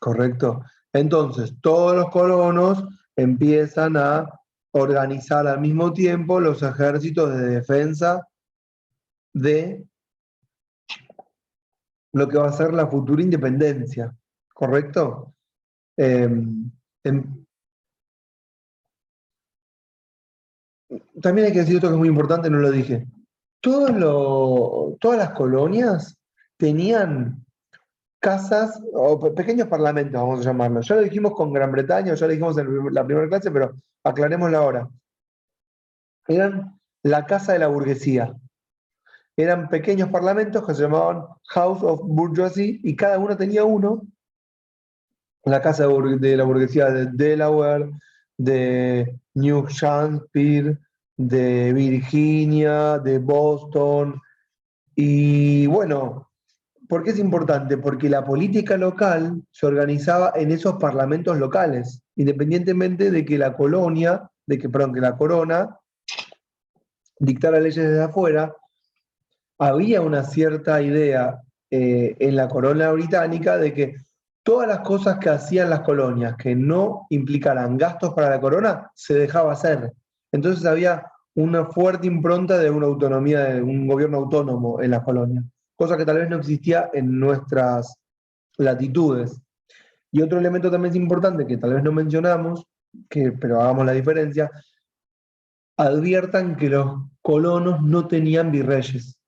¿Correcto? Entonces, todos los colonos empiezan a organizar al mismo tiempo los ejércitos de defensa de lo que va a ser la futura independencia, ¿correcto? También hay que decir esto que es muy importante, no lo dije. Todas las colonias tenían casas, o pequeños parlamentos, vamos a llamarlos. Ya lo dijimos con Gran Bretaña, ya lo dijimos en la primera clase, pero aclarémoslo ahora. Eran la casa de la burguesía. Eran pequeños parlamentos que se llamaban House of Bourgeoisie, y cada uno tenía uno. La casa de la burguesía de Delaware, de New Hampshire, de Virginia, de Boston. Y bueno, ¿por qué es importante? Porque la política local se organizaba en esos parlamentos locales, independientemente de que la corona dictara leyes desde afuera. Había una cierta idea en la corona británica de que todas las cosas que hacían las colonias que no implicaran gastos para la corona, se dejaba hacer. Entonces había una fuerte impronta de una autonomía, de un gobierno autónomo en las colonias, cosa que tal vez no existía en nuestras latitudes. Y otro elemento también es importante, que tal vez no mencionamos, pero hagamos la diferencia, adviertan que los colonos no tenían virreyes.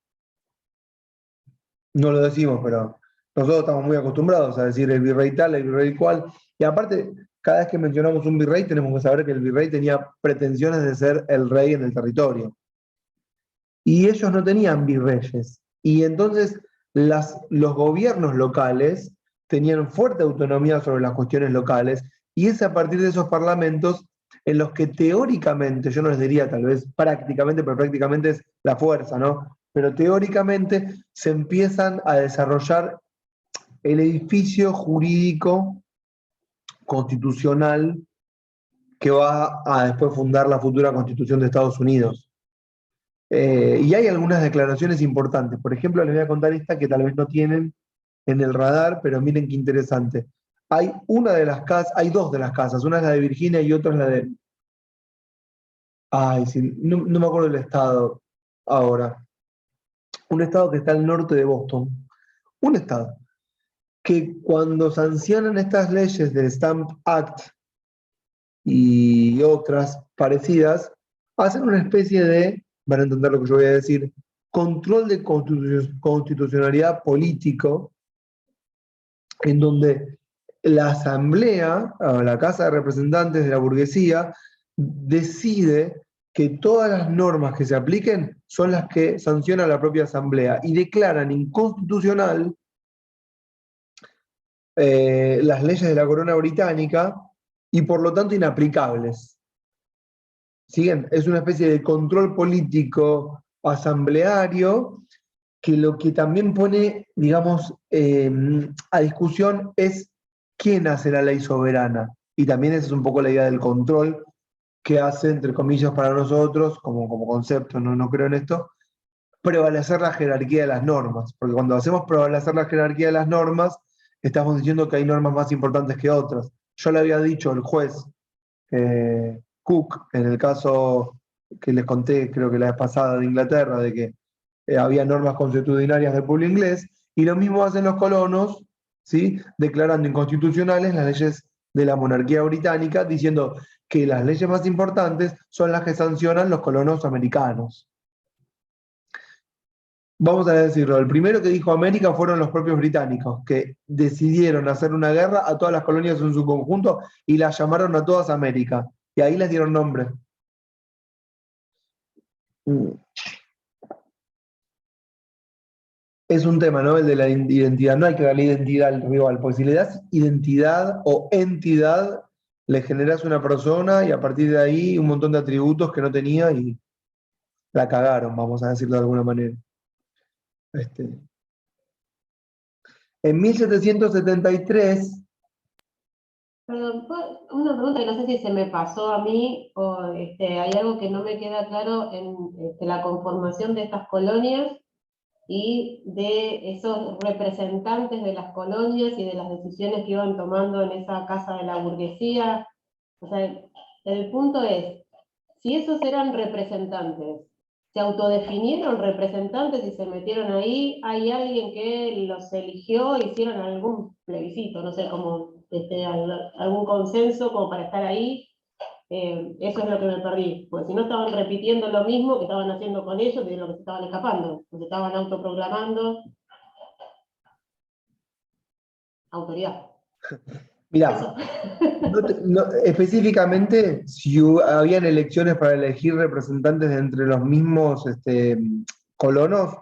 No lo decimos, pero nosotros estamos muy acostumbrados a decir el virrey tal, el virrey cual. Y aparte, cada vez que mencionamos un virrey, tenemos que saber que el virrey tenía pretensiones de ser el rey en el territorio. Y ellos no tenían virreyes. Y entonces los gobiernos locales tenían fuerte autonomía sobre las cuestiones locales, y es a partir de esos parlamentos en los que teóricamente, yo no les diría tal vez prácticamente, pero prácticamente es la fuerza, ¿no? Pero teóricamente se empiezan a desarrollar el edificio jurídico constitucional que va a después fundar la futura Constitución de Estados Unidos. Y hay algunas declaraciones importantes. Por ejemplo, les voy a contar esta que tal vez no tienen en el radar, pero miren qué interesante. Hay dos de las casas, una es la de Virginia y otra es la de... Ay, sí, no me acuerdo del estado ahora. Un estado que está al norte de Boston. Un estado que cuando sancionan estas leyes del Stamp Act y otras parecidas, hacen una especie de, van a entender lo que yo voy a decir, control de constitucionalidad político, en donde la asamblea, o la Casa de Representantes de la burguesía, decide que todas las normas que se apliquen son las que sanciona la propia asamblea y declaran inconstitucional las leyes de la corona británica y por lo tanto inaplicables. ¿Siguen? Es una especie de control político asambleario que lo que también pone, digamos, a discusión es quién hace la ley soberana. Y también esa es un poco la idea del control que hace, entre comillas, para nosotros, como concepto, no creo en esto, prevalecer la jerarquía de las normas. Porque cuando hacemos prevalecer la jerarquía de las normas, estamos diciendo que hay normas más importantes que otras. Yo le había dicho al juez Cook, en el caso que les conté, creo que la vez pasada de Inglaterra, de que había normas consuetudinarias del pueblo inglés, y lo mismo hacen los colonos, ¿sí? Declarando inconstitucionales las leyes de la monarquía británica, diciendo que las leyes más importantes son las que sancionan los colonos americanos. Vamos a decirlo, el primero que dijo América fueron los propios británicos, que decidieron hacer una guerra a todas las colonias en su conjunto y las llamaron a todas América. Y ahí les dieron nombre. Es un tema, ¿no? El de la identidad. No hay que darle identidad al rival, porque si le das identidad o entidad, le generas una persona y a partir de ahí un montón de atributos que no tenía y la cagaron, vamos a decirlo de alguna manera. En 1773... Perdón, una pregunta que no sé si se me pasó a mí o hay algo que no me queda claro en la conformación de estas colonias y de esos representantes de las colonias y de las decisiones que iban tomando en esa casa de la burguesía. O sea, el punto es, si esos eran representantes, se autodefinieron representantes y se metieron ahí, hay alguien que los eligió, hicieron algún plebiscito, no sé, como algún consenso como para estar ahí. Eso es lo que me perdí, porque si no estaban repitiendo lo mismo que estaban haciendo con ellos y de lo que se estaban escapando, porque estaban autoproclamando autoridad. Mirá, específicamente, si habían elecciones para elegir representantes de entre los mismos colonos,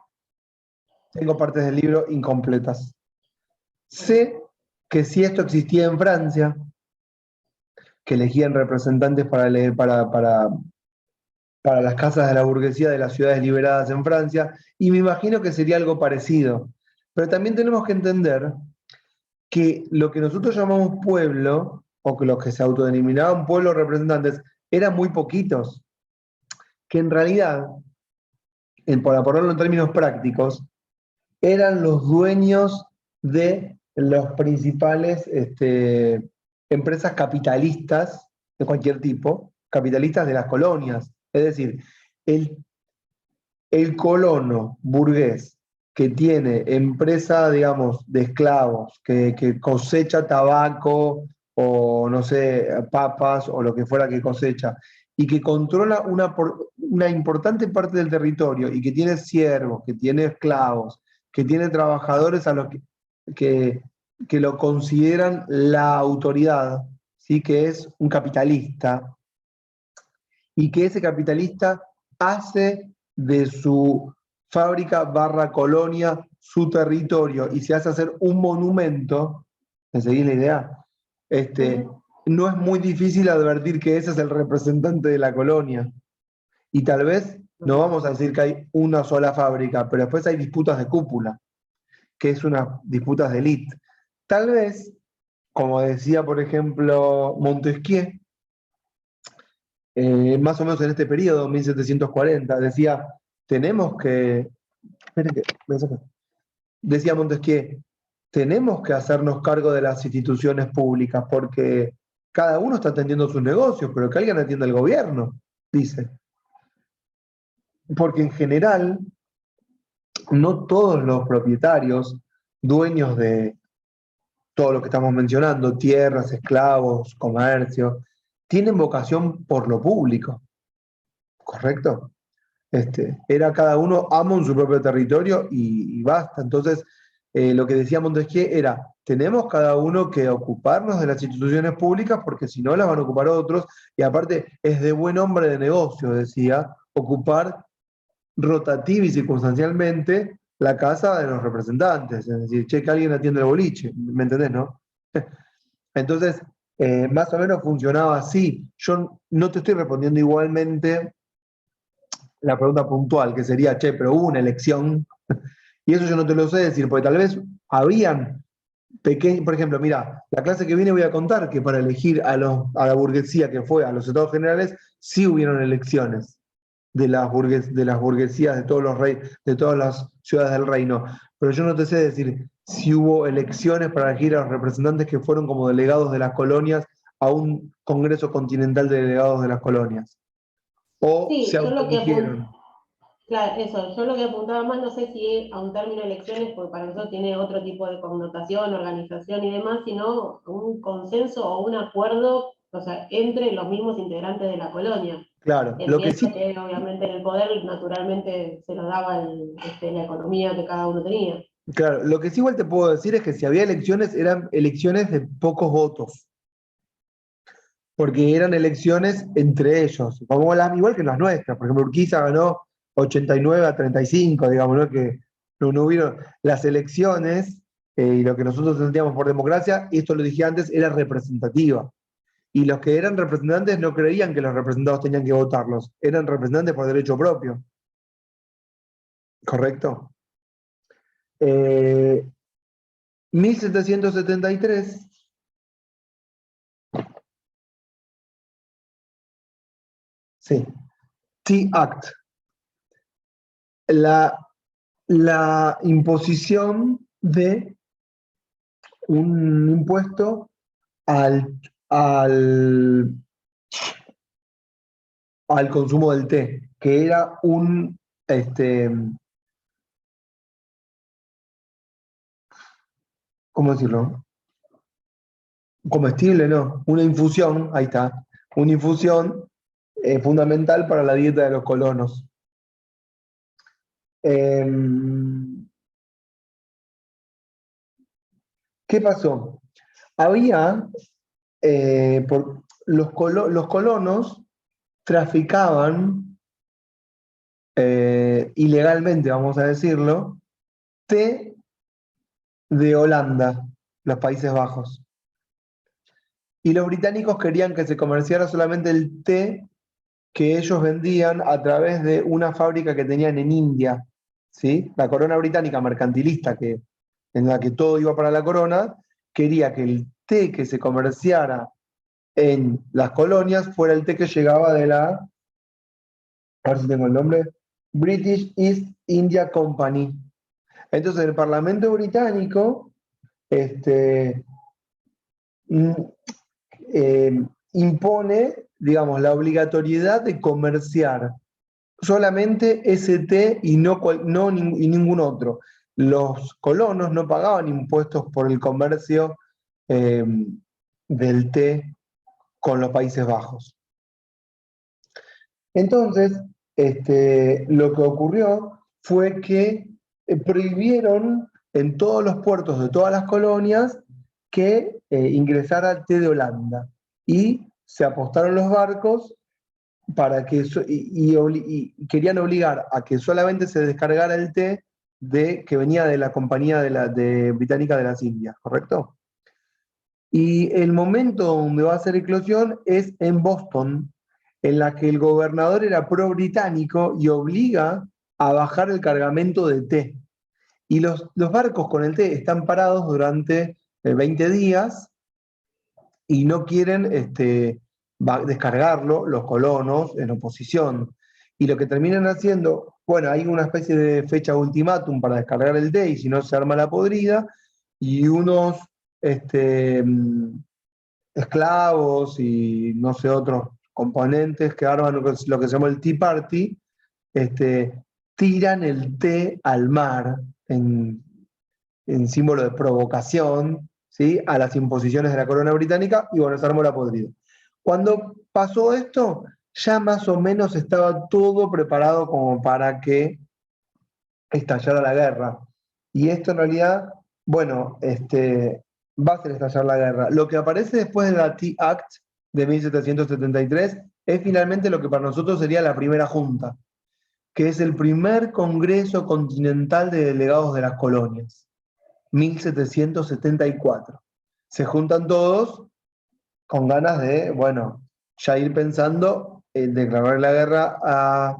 tengo partes del libro incompletas. Sé que si esto existía en Francia, que elegían representantes para las casas de la burguesía de las ciudades liberadas en Francia, y me imagino que sería algo parecido. Pero también tenemos que entender que lo que nosotros llamamos pueblo, o que los que se autodenominaban pueblos representantes, eran muy poquitos, que en realidad, para ponerlo en términos prácticos, eran los dueños de las principales empresas capitalistas de cualquier tipo, capitalistas de las colonias. Es decir, el colono burgués que tiene empresa, digamos, de esclavos, que cosecha tabaco o, no sé, papas o lo que fuera que cosecha, y que controla una importante parte del territorio y que tiene siervos, que tiene esclavos, que tiene trabajadores a los que lo consideran la autoridad, ¿sí? Que es un capitalista, y que ese capitalista hace de su fábrica barra colonia su territorio y se hace hacer un monumento. ¿Me seguís la idea? No es muy difícil advertir que ese es el representante de la colonia. Y tal vez no vamos a decir que hay una sola fábrica, pero después hay disputas de cúpula, que es unas disputas de élite. Tal vez, como decía, por ejemplo, Montesquieu, más o menos en este periodo, 1740, decía, tenemos que, decía Montesquieu, tenemos que hacernos cargo de las instituciones públicas porque cada uno está atendiendo sus negocios, pero que alguien atienda el gobierno, dice. Porque en general, no todos los propietarios, dueños de todo lo que estamos mencionando, tierras, esclavos, comercio, tienen vocación por lo público, ¿correcto? Era cada uno amo en su propio territorio y basta. Entonces, lo que decía Montesquieu era, tenemos cada uno que ocuparnos de las instituciones públicas porque si no las van a ocupar otros, y aparte es de buen hombre de negocio, decía, ocupar rotativa y circunstancialmente la casa de los representantes, es decir, che, que alguien atiende el boliche, ¿me entendés, no? Entonces, más o menos funcionaba así. Yo no te estoy respondiendo igualmente la pregunta puntual, que sería, che, pero hubo una elección, y eso yo no te lo sé decir, porque tal vez habían pequeños, por ejemplo, mira, la clase que viene voy a contar que para elegir a la burguesía que fue a los estados generales, sí hubieron elecciones de las burguesías de todos los reyes, de todas las ciudades del reino, pero yo no te sé decir si hubo elecciones para elegir a los representantes que fueron como delegados de las colonias a un congreso continental de delegados de las colonias. O Sí, se autoeligieron. claro, eso, yo lo que apuntaba más, no sé si a un término elecciones, porque para nosotros tiene otro tipo de connotación, organización y demás, sino un consenso o un acuerdo, o sea, entre los mismos integrantes de la colonia. Claro, lo que Entiendo sí, que obviamente en el poder naturalmente se nos daba la economía que cada uno tenía. claro, lo que sí igual te puedo decir es que si había elecciones, eran elecciones de pocos votos, porque eran elecciones entre ellos, como igual que las nuestras. Por ejemplo, Urquiza ganó 89-35, digamos, ¿no? Que no hubieron las elecciones, y lo que nosotros sentíamos por democracia, y esto lo dije antes, era representativa. Y los que eran representantes no creían que los representados tenían que votarlos, eran representantes por derecho propio. ¿Correcto? 1773, sí, Tea Act, la imposición de un impuesto al, al, al consumo del té, que era un, ¿cómo decirlo? Comestible, ¿no? Una infusión, ahí está, una infusión fundamental para la dieta de los colonos. ¿Qué pasó? Había, los colonos traficaban ilegalmente, vamos a decirlo, té de Holanda, los Países Bajos. Y los británicos querían que se comerciara solamente el té que ellos vendían a través de una fábrica que tenían en India, ¿sí? La corona británica mercantilista, en la que todo iba para la corona, quería que el té que se comerciara en las colonias fuera el té que llegaba de a ver si tengo el nombre, British East India Company. Entonces el Parlamento británico impone, digamos, la obligatoriedad de comerciar solamente ese té y ningún otro. los colonos no pagaban impuestos por el comercio del té con los Países Bajos. Entonces, lo que ocurrió fue que prohibieron en todos los puertos de todas las colonias que ingresara el té de Holanda. Y se apostaron los barcos para que y querían obligar a que solamente se descargara el té que venía de la compañía británica de las Indias, ¿correcto? Y el momento donde va a ser eclosión es en Boston, en la que el gobernador era pro-británico y obliga a bajar el cargamento de té. Y los barcos con el té están parados durante 20 días y no quieren descargarlo los colonos en oposición. Y lo que terminan haciendo, bueno, hay una especie de fecha ultimátum para descargar el té y si no se arma la podrida, y unos esclavos y no sé, otros componentes que arman lo que se llama el Tea Party, tiran el té al mar en símbolo de provocación, ¿sí?, a las imposiciones de la corona británica, y bueno, se armó la podrida. Cuando pasó esto, ya más o menos estaba todo preparado como para que estallara la guerra. Y esto en realidad, bueno, va a hacer estallar la guerra. Lo que aparece después de la Tea Act de 1773 es finalmente lo que para nosotros sería la primera junta, que es el primer Congreso Continental de Delegados de las Colonias, 1774. Se juntan todos con ganas de, bueno, ya ir pensando en declarar la guerra a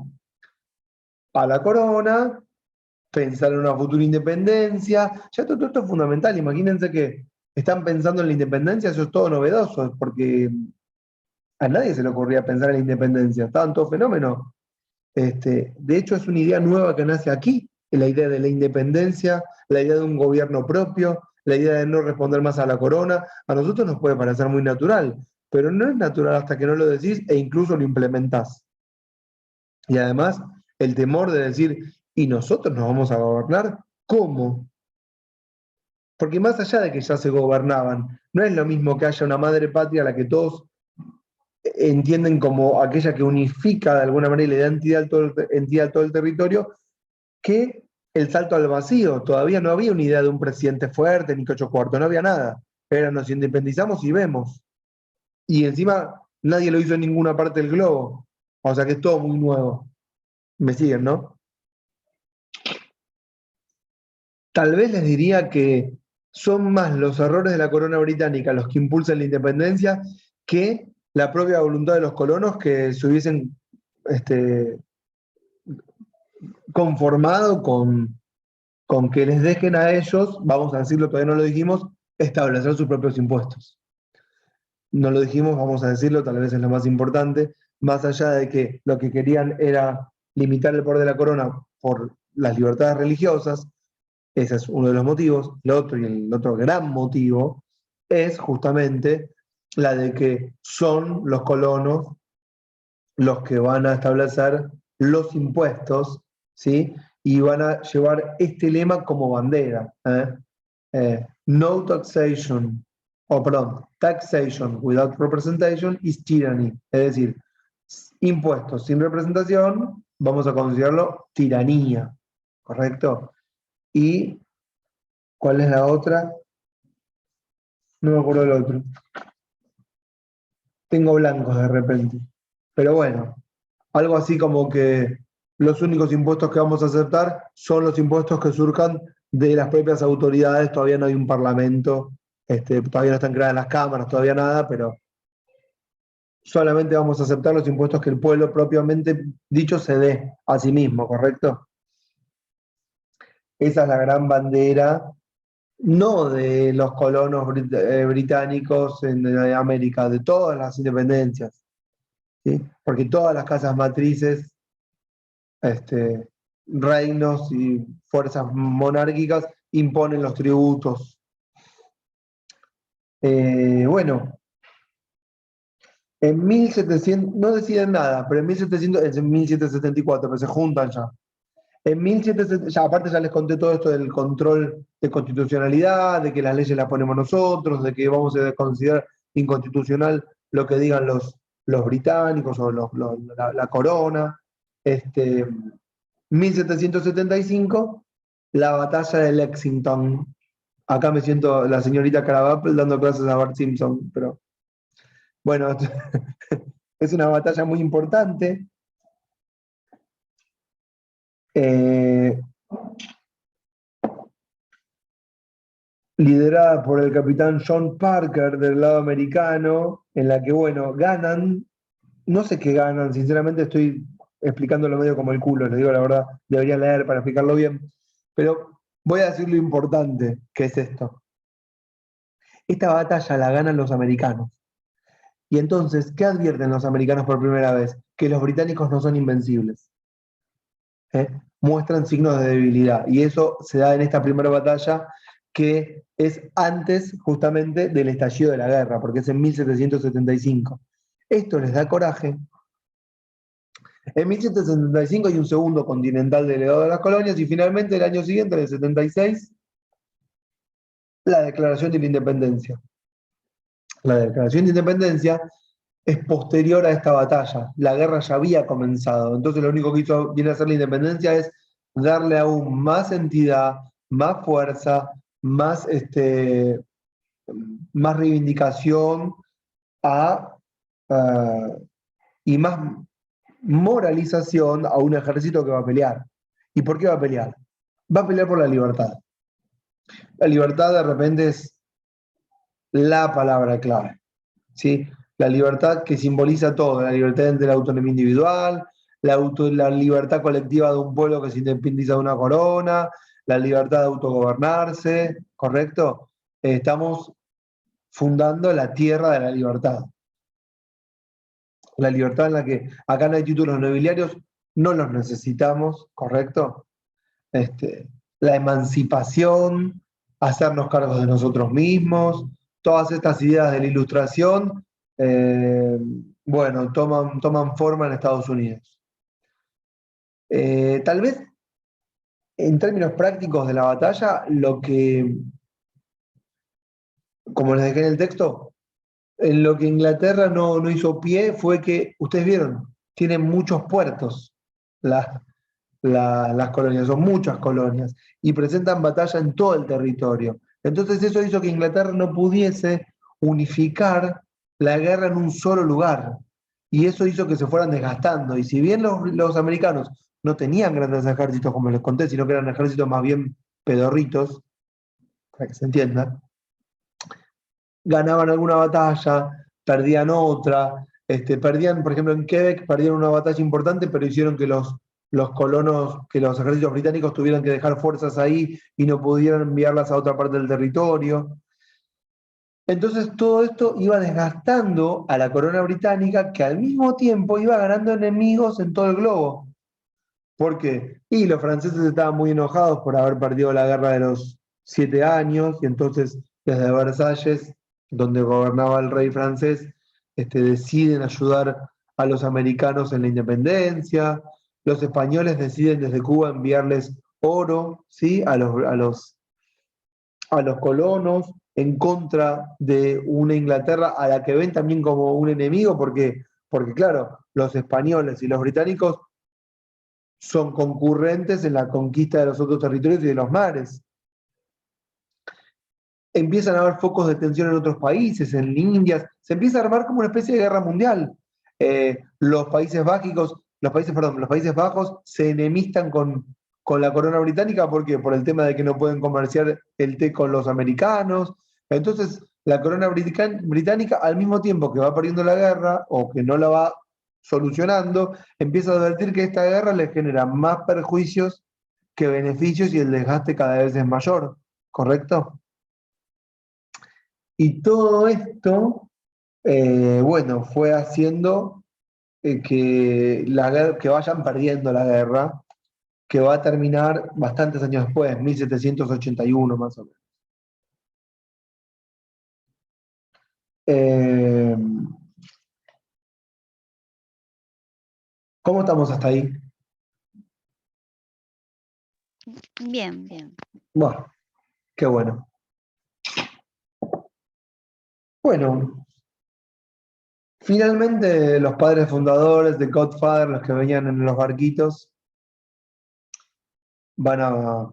la corona, pensar en una futura independencia. Ya todo esto es fundamental. Imagínense que están pensando en la independencia, eso es todo novedoso, porque a nadie se le ocurría pensar en la independencia, estaban todos fenómenos. De hecho, es una idea nueva que nace aquí, la idea de la independencia, la idea de un gobierno propio, la idea de no responder más a la corona. A nosotros nos puede parecer muy natural, pero no es natural hasta que no lo decís e incluso lo implementás. Y además, el temor de decir, ¿y nosotros nos vamos a gobernar? ¿Cómo? Porque más allá de que ya se gobernaban, no es lo mismo que haya una madre patria a la que todos entienden como aquella que unifica de alguna manera y le da entidad a todo el territorio, que el salto al vacío. Todavía no había una idea de un presidente fuerte, ni que 8 cuartos, no había nada. Era nos independizamos y vemos. Y encima nadie lo hizo en ninguna parte del globo. O sea que es todo muy nuevo. ¿Me siguen, no? Tal vez les diría que son más los errores de la corona británica los que impulsan la independencia que la propia voluntad de los colonos que se hubiesen conformado con que les dejen a ellos, vamos a decirlo, todavía no lo dijimos, establecer sus propios impuestos. No lo dijimos, vamos a decirlo, tal vez es lo más importante, más allá de que lo que querían era limitar el poder de la corona por las libertades religiosas. Ese es uno de los motivos. El otro gran motivo es justamente la de que son los colonos los que van a establecer los impuestos, ¿sí? Y van a llevar este lema como bandera. No taxation, taxation without representation is tyranny. Es decir, impuestos sin representación, vamos a considerarlo tiranía, ¿correcto? ¿Y cuál es la otra? No me acuerdo del otro. Tengo blancos de repente. Pero bueno, algo así como que los únicos impuestos que vamos a aceptar son los impuestos que surjan de las propias autoridades. Todavía no hay un parlamento, todavía no están creadas las cámaras, todavía nada, pero solamente vamos a aceptar los impuestos que el pueblo propiamente dicho se dé a sí mismo, ¿correcto? Esa es la gran bandera, no de los colonos británicos en América, de todas las independencias, ¿sí? Porque todas las casas matrices, reinos y fuerzas monárquicas imponen los tributos. Bueno, en 1700, no deciden nada, pero en 1774, pero se juntan ya. En 1770, ya, aparte ya les conté todo esto del control de constitucionalidad, de que las leyes las ponemos nosotros, de que vamos a considerar inconstitucional lo que digan los británicos o la corona. 1775, la batalla de Lexington. Acá me siento la señorita Krabappel dando clases a Bart Simpson, pero bueno, es una batalla muy importante. Liderada por el capitán John Parker del lado americano, en la que, bueno, ganan, no sé qué ganan, sinceramente estoy explicándolo medio como el culo, les digo la verdad, debería leer para explicarlo bien, pero voy a decir lo importante que es esto. Esta batalla la ganan los americanos. Y entonces, ¿qué advierten los americanos por primera vez? Que los británicos no son invencibles. Muestran signos de debilidad. Y eso se da en esta primera batalla, que es antes justamente del estallido de la guerra, porque es en 1775. Esto les da coraje. En 1775 hay un segundo continental delegado de las colonias y finalmente el año siguiente, en el 76, la Declaración de la Independencia. La Declaración de Independencia es posterior a esta batalla. La guerra ya había comenzado. Entonces lo único que viene a hacer la independencia es darle aún más entidad, más fuerza, más, más reivindicación y más moralización a un ejército que va a pelear. ¿Y por qué va a pelear? Va a pelear por la libertad. La libertad de repente es la palabra clave, ¿sí? La libertad que simboliza todo, la libertad de la autonomía individual, la libertad colectiva de un pueblo que se independiza de una corona, la libertad de autogobernarse, ¿correcto? Estamos fundando la tierra de la libertad. La libertad en la que acá no hay títulos nobiliarios, no los necesitamos, ¿correcto? La emancipación, hacernos cargos de nosotros mismos, todas estas ideas de la Ilustración, bueno, toman forma en Estados Unidos. Tal vez, en términos prácticos de la batalla, lo que, como les dejé en el texto, en lo que Inglaterra no hizo pie fue que, ustedes vieron, tienen muchos puertos las colonias, son muchas colonias, y presentan batalla en todo el territorio. Entonces eso hizo que Inglaterra no pudiese unificar la guerra en un solo lugar, y eso hizo que se fueran desgastando. Y si bien los americanos no tenían grandes ejércitos, como les conté, sino que eran ejércitos más bien pedorritos, para que se entienda, ganaban alguna batalla, perdían otra, perdían, por ejemplo, en Quebec, perdieron una batalla importante, pero hicieron que los colonos, que los ejércitos británicos tuvieran que dejar fuerzas ahí y no pudieran enviarlas a otra parte del territorio. Entonces todo esto iba desgastando a la corona británica, que al mismo tiempo iba ganando enemigos en todo el globo. ¿Por qué? Y los franceses estaban muy enojados por haber perdido la guerra de los 7 años, y entonces desde Versalles, donde gobernaba el rey francés, deciden ayudar a los americanos en la independencia. Los españoles deciden desde Cuba enviarles oro, ¿sí? a los colonos, en contra de una Inglaterra a la que ven también como un enemigo, porque claro, los españoles y los británicos son concurrentes en la conquista de los otros territorios y de los mares. Empiezan a haber focos de tensión en otros países, en Indias, se empieza a armar como una especie de guerra mundial. Los Países Bajos se enemistan con la corona británica, ¿por qué? Por el tema de que no pueden comerciar el té con los americanos. Entonces, la corona británica, al mismo tiempo que va perdiendo la guerra, o que no la va solucionando, empieza a advertir que esta guerra le genera más perjuicios que beneficios y el desgaste cada vez es mayor, ¿correcto? Y todo esto, bueno, fue haciendo que vayan perdiendo la guerra, que va a terminar bastantes años después, 1781 más o menos. Eh, ¿Cómo estamos hasta ahí? Bien, bien. Bueno, qué bueno. Bueno, finalmente los padres fundadores de Godfather, los que venían en los barquitos, van a,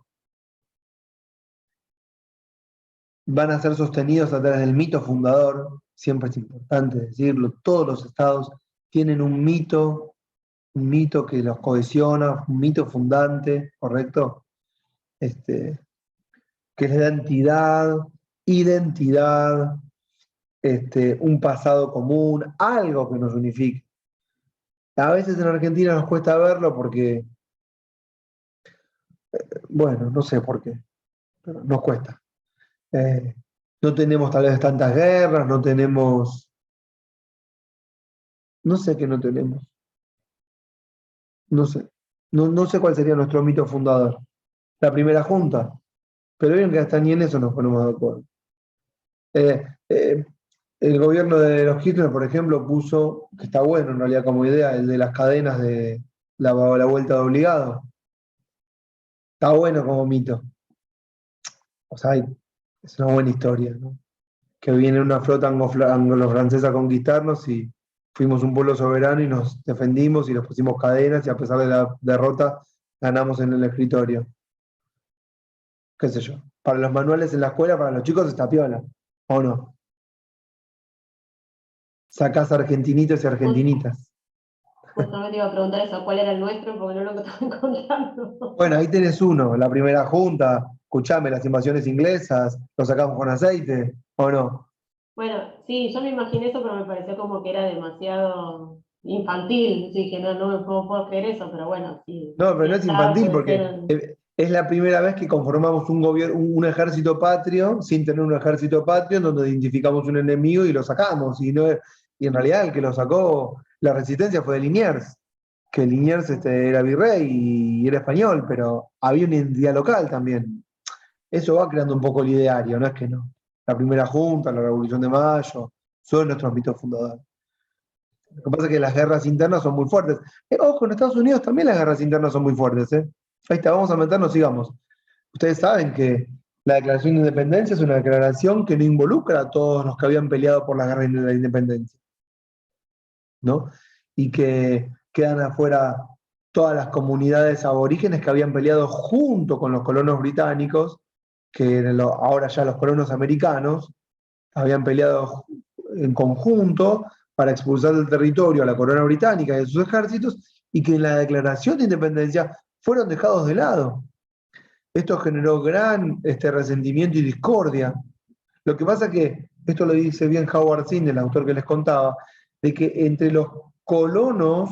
van a ser sostenidos a través del mito fundador. Siempre es importante decirlo, todos los estados tienen un mito que los cohesiona, un mito fundante, ¿correcto? Que les da identidad, un pasado común, algo que nos unifique. A veces en Argentina nos cuesta verlo porque, bueno, no sé por qué, pero nos cuesta. Eh, no tenemos tal vez tantas guerras, no tenemos, no sé qué no tenemos, no sé. No sé cuál sería nuestro mito fundador. La primera junta, pero bien que hasta ni en eso nos ponemos de acuerdo. Eh, eh, el gobierno de los Kirchner, por ejemplo, puso, que está bueno en realidad como idea, el de las cadenas de la vuelta de obligado. Está bueno como mito. O sea, es una buena historia, ¿no? Que viene una flota anglo-francesa a conquistarnos y fuimos un pueblo soberano y nos defendimos y nos pusimos cadenas y a pesar de la derrota ganamos en el escritorio. Qué sé yo. Para los manuales en la escuela, para los chicos está piola, ¿o no? Sacás argentinitos y argentinitas. Justamente iba a preguntar eso, ¿cuál era el nuestro? Porque no lo estaban contando. Bueno, ahí tenés uno, la primera junta, escuchame, las invasiones inglesas, lo sacamos con aceite, ¿o no? Bueno, sí, yo me imaginé eso, pero me pareció como que era demasiado infantil. Dije, no, no me puedo creer eso, pero bueno, sí, No, pero si no es está, infantil puede porque ser. es la primera vez que conformamos un gobierno, un ejército patrio sin tener un ejército patrio en donde identificamos un enemigo y lo sacamos. Y en realidad el que lo sacó, la resistencia fue de Liniers, que Liniers era virrey y era español, pero había una identidad local también. Eso va creando un poco el ideario, no es que no. La primera junta, la Revolución de Mayo, son nuestros mitos fundadores. Lo que pasa es que las guerras internas son muy fuertes. Ojo, en Estados Unidos también las guerras internas son muy fuertes. Ahí está, vamos a meternos, sigamos. Ustedes saben que la Declaración de Independencia es una declaración que no involucra a todos los que habían peleado por la guerra de la independencia, ¿no? Y que quedan afuera todas las comunidades aborígenes que habían peleado junto con los colonos británicos, que ahora ya los colonos americanos habían peleado en conjunto para expulsar del territorio a la corona británica y a sus ejércitos, y que en la declaración de independencia fueron dejados de lado. Esto generó gran resentimiento y discordia. Lo que pasa es que, esto lo dice bien Howard Zinn, el autor que les contaba, de que entre los colonos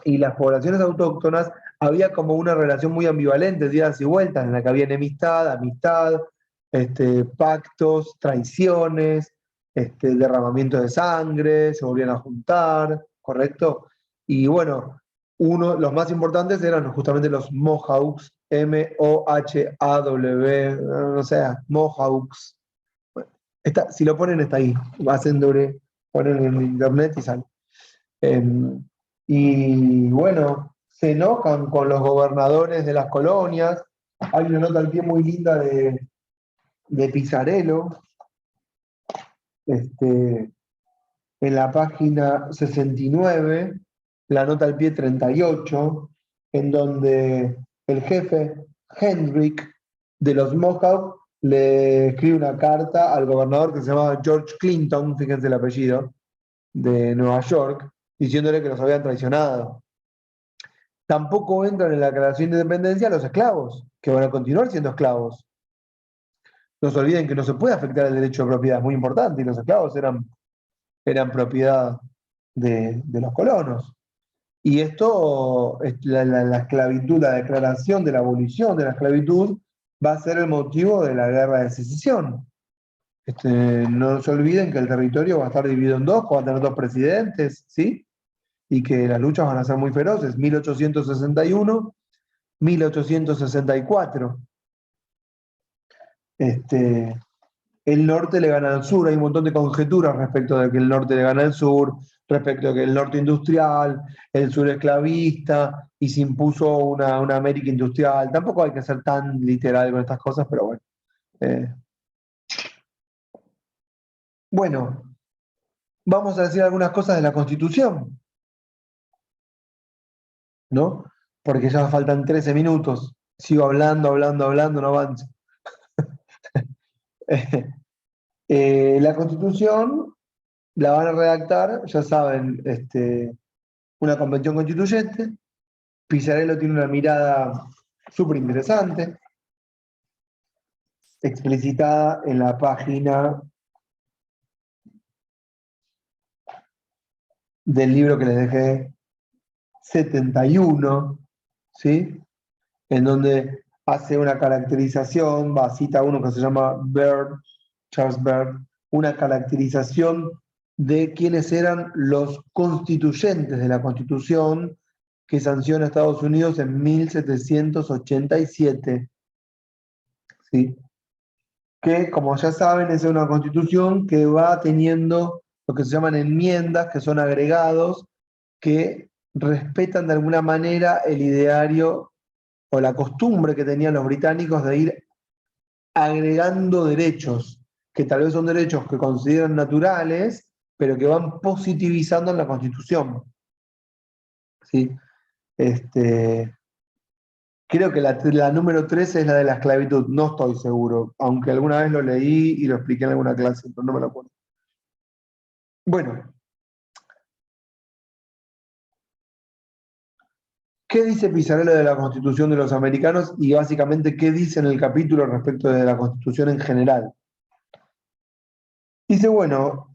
y las poblaciones autóctonas había como una relación muy ambivalente, de idas y vueltas, en la que había enemistad, amistad, pactos, traiciones, derramamiento de sangre, se volvían a juntar, ¿correcto? Y bueno, los más importantes eran justamente los Mohawks, M-O-H-A-W, no sé, Mohawks. Bueno, si lo ponen está ahí, hacen doble, ponen en internet y sale. Y bueno, se enojan con los gobernadores de las colonias. Hay una nota al pie muy linda de Pizarello, en la página 69, la nota al pie 38, en donde el jefe Hendrick de los Mohawks le escribe una carta al gobernador que se llamaba George Clinton, fíjense el apellido, de Nueva York, diciéndole que los habían traicionado. Tampoco entran en la Declaración de Independencia los esclavos, que van a continuar siendo esclavos. No se olviden que no se puede afectar el derecho de propiedad, es muy importante, y los esclavos eran propiedad de los colonos. Y esto, la esclavitud, la declaración de la abolición de la esclavitud, va a ser el motivo de la guerra de secesión. No se olviden que el territorio va a estar dividido en dos, va a tener dos presidentes, ¿sí? Y que las luchas van a ser muy feroces, 1861, 1864. El norte le gana al sur, hay un montón de conjeturas respecto de que el norte le gana al sur, respecto a que el norte industrial, el sur esclavista, y se impuso una América industrial. Tampoco hay que ser tan literal con estas cosas, pero bueno. Bueno, vamos a decir algunas cosas de la Constitución, ¿no? Porque ya faltan 13 minutos. Sigo hablando, no avanzo. La Constitución la van a redactar, ya saben, una convención constituyente. Pisarello tiene una mirada súper interesante, explicitada en la página del libro que les dejé, 71, ¿sí? En donde hace una caracterización, cita uno que se llama Byrd, Charles Byrd, una caracterización de quiénes eran los constituyentes de la Constitución que sanciona Estados Unidos en 1787, ¿sí? Que, como ya saben, es una Constitución que va teniendo lo que se llaman enmiendas, que son agregados, que respetan de alguna manera el ideario o la costumbre que tenían los británicos de ir agregando derechos, que tal vez son derechos que consideran naturales, pero que van positivizando en la Constitución. ¿Sí? Creo que la número 13 es la de la esclavitud, no estoy seguro, aunque alguna vez lo leí y lo expliqué en alguna clase, pero no me lo acuerdo. Bueno, ¿qué dice Pisarello de la Constitución de los americanos y básicamente qué dice en el capítulo respecto de la Constitución en general? Dice, bueno,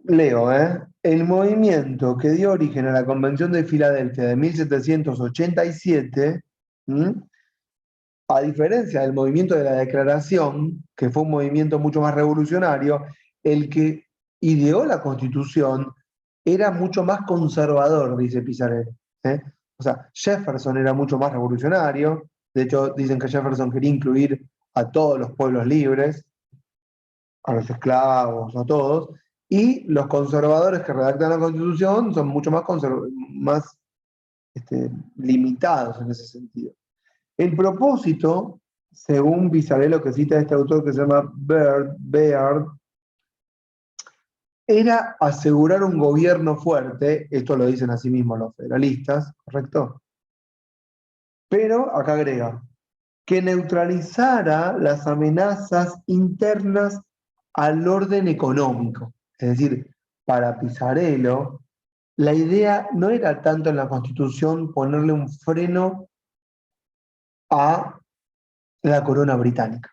leo, el movimiento que dio origen a la Convención de Filadelfia de 1787, a diferencia del movimiento de la Declaración, que fue un movimiento mucho más revolucionario, el que ideó la Constitución era mucho más conservador, dice Pisarello. O sea, Jefferson era mucho más revolucionario, de hecho dicen que Jefferson quería incluir a todos los pueblos libres, a los esclavos, a todos, y los conservadores que redactan la Constitución son mucho más limitados en ese sentido. El propósito, según Pisarello, que cita este autor que se llama Byrd, era asegurar un gobierno fuerte, esto lo dicen así mismo los federalistas, ¿correcto? Pero acá agrega, que neutralizara las amenazas internas al orden económico. Es decir, para Pisarello, la idea no era tanto en la Constitución ponerle un freno a la corona británica.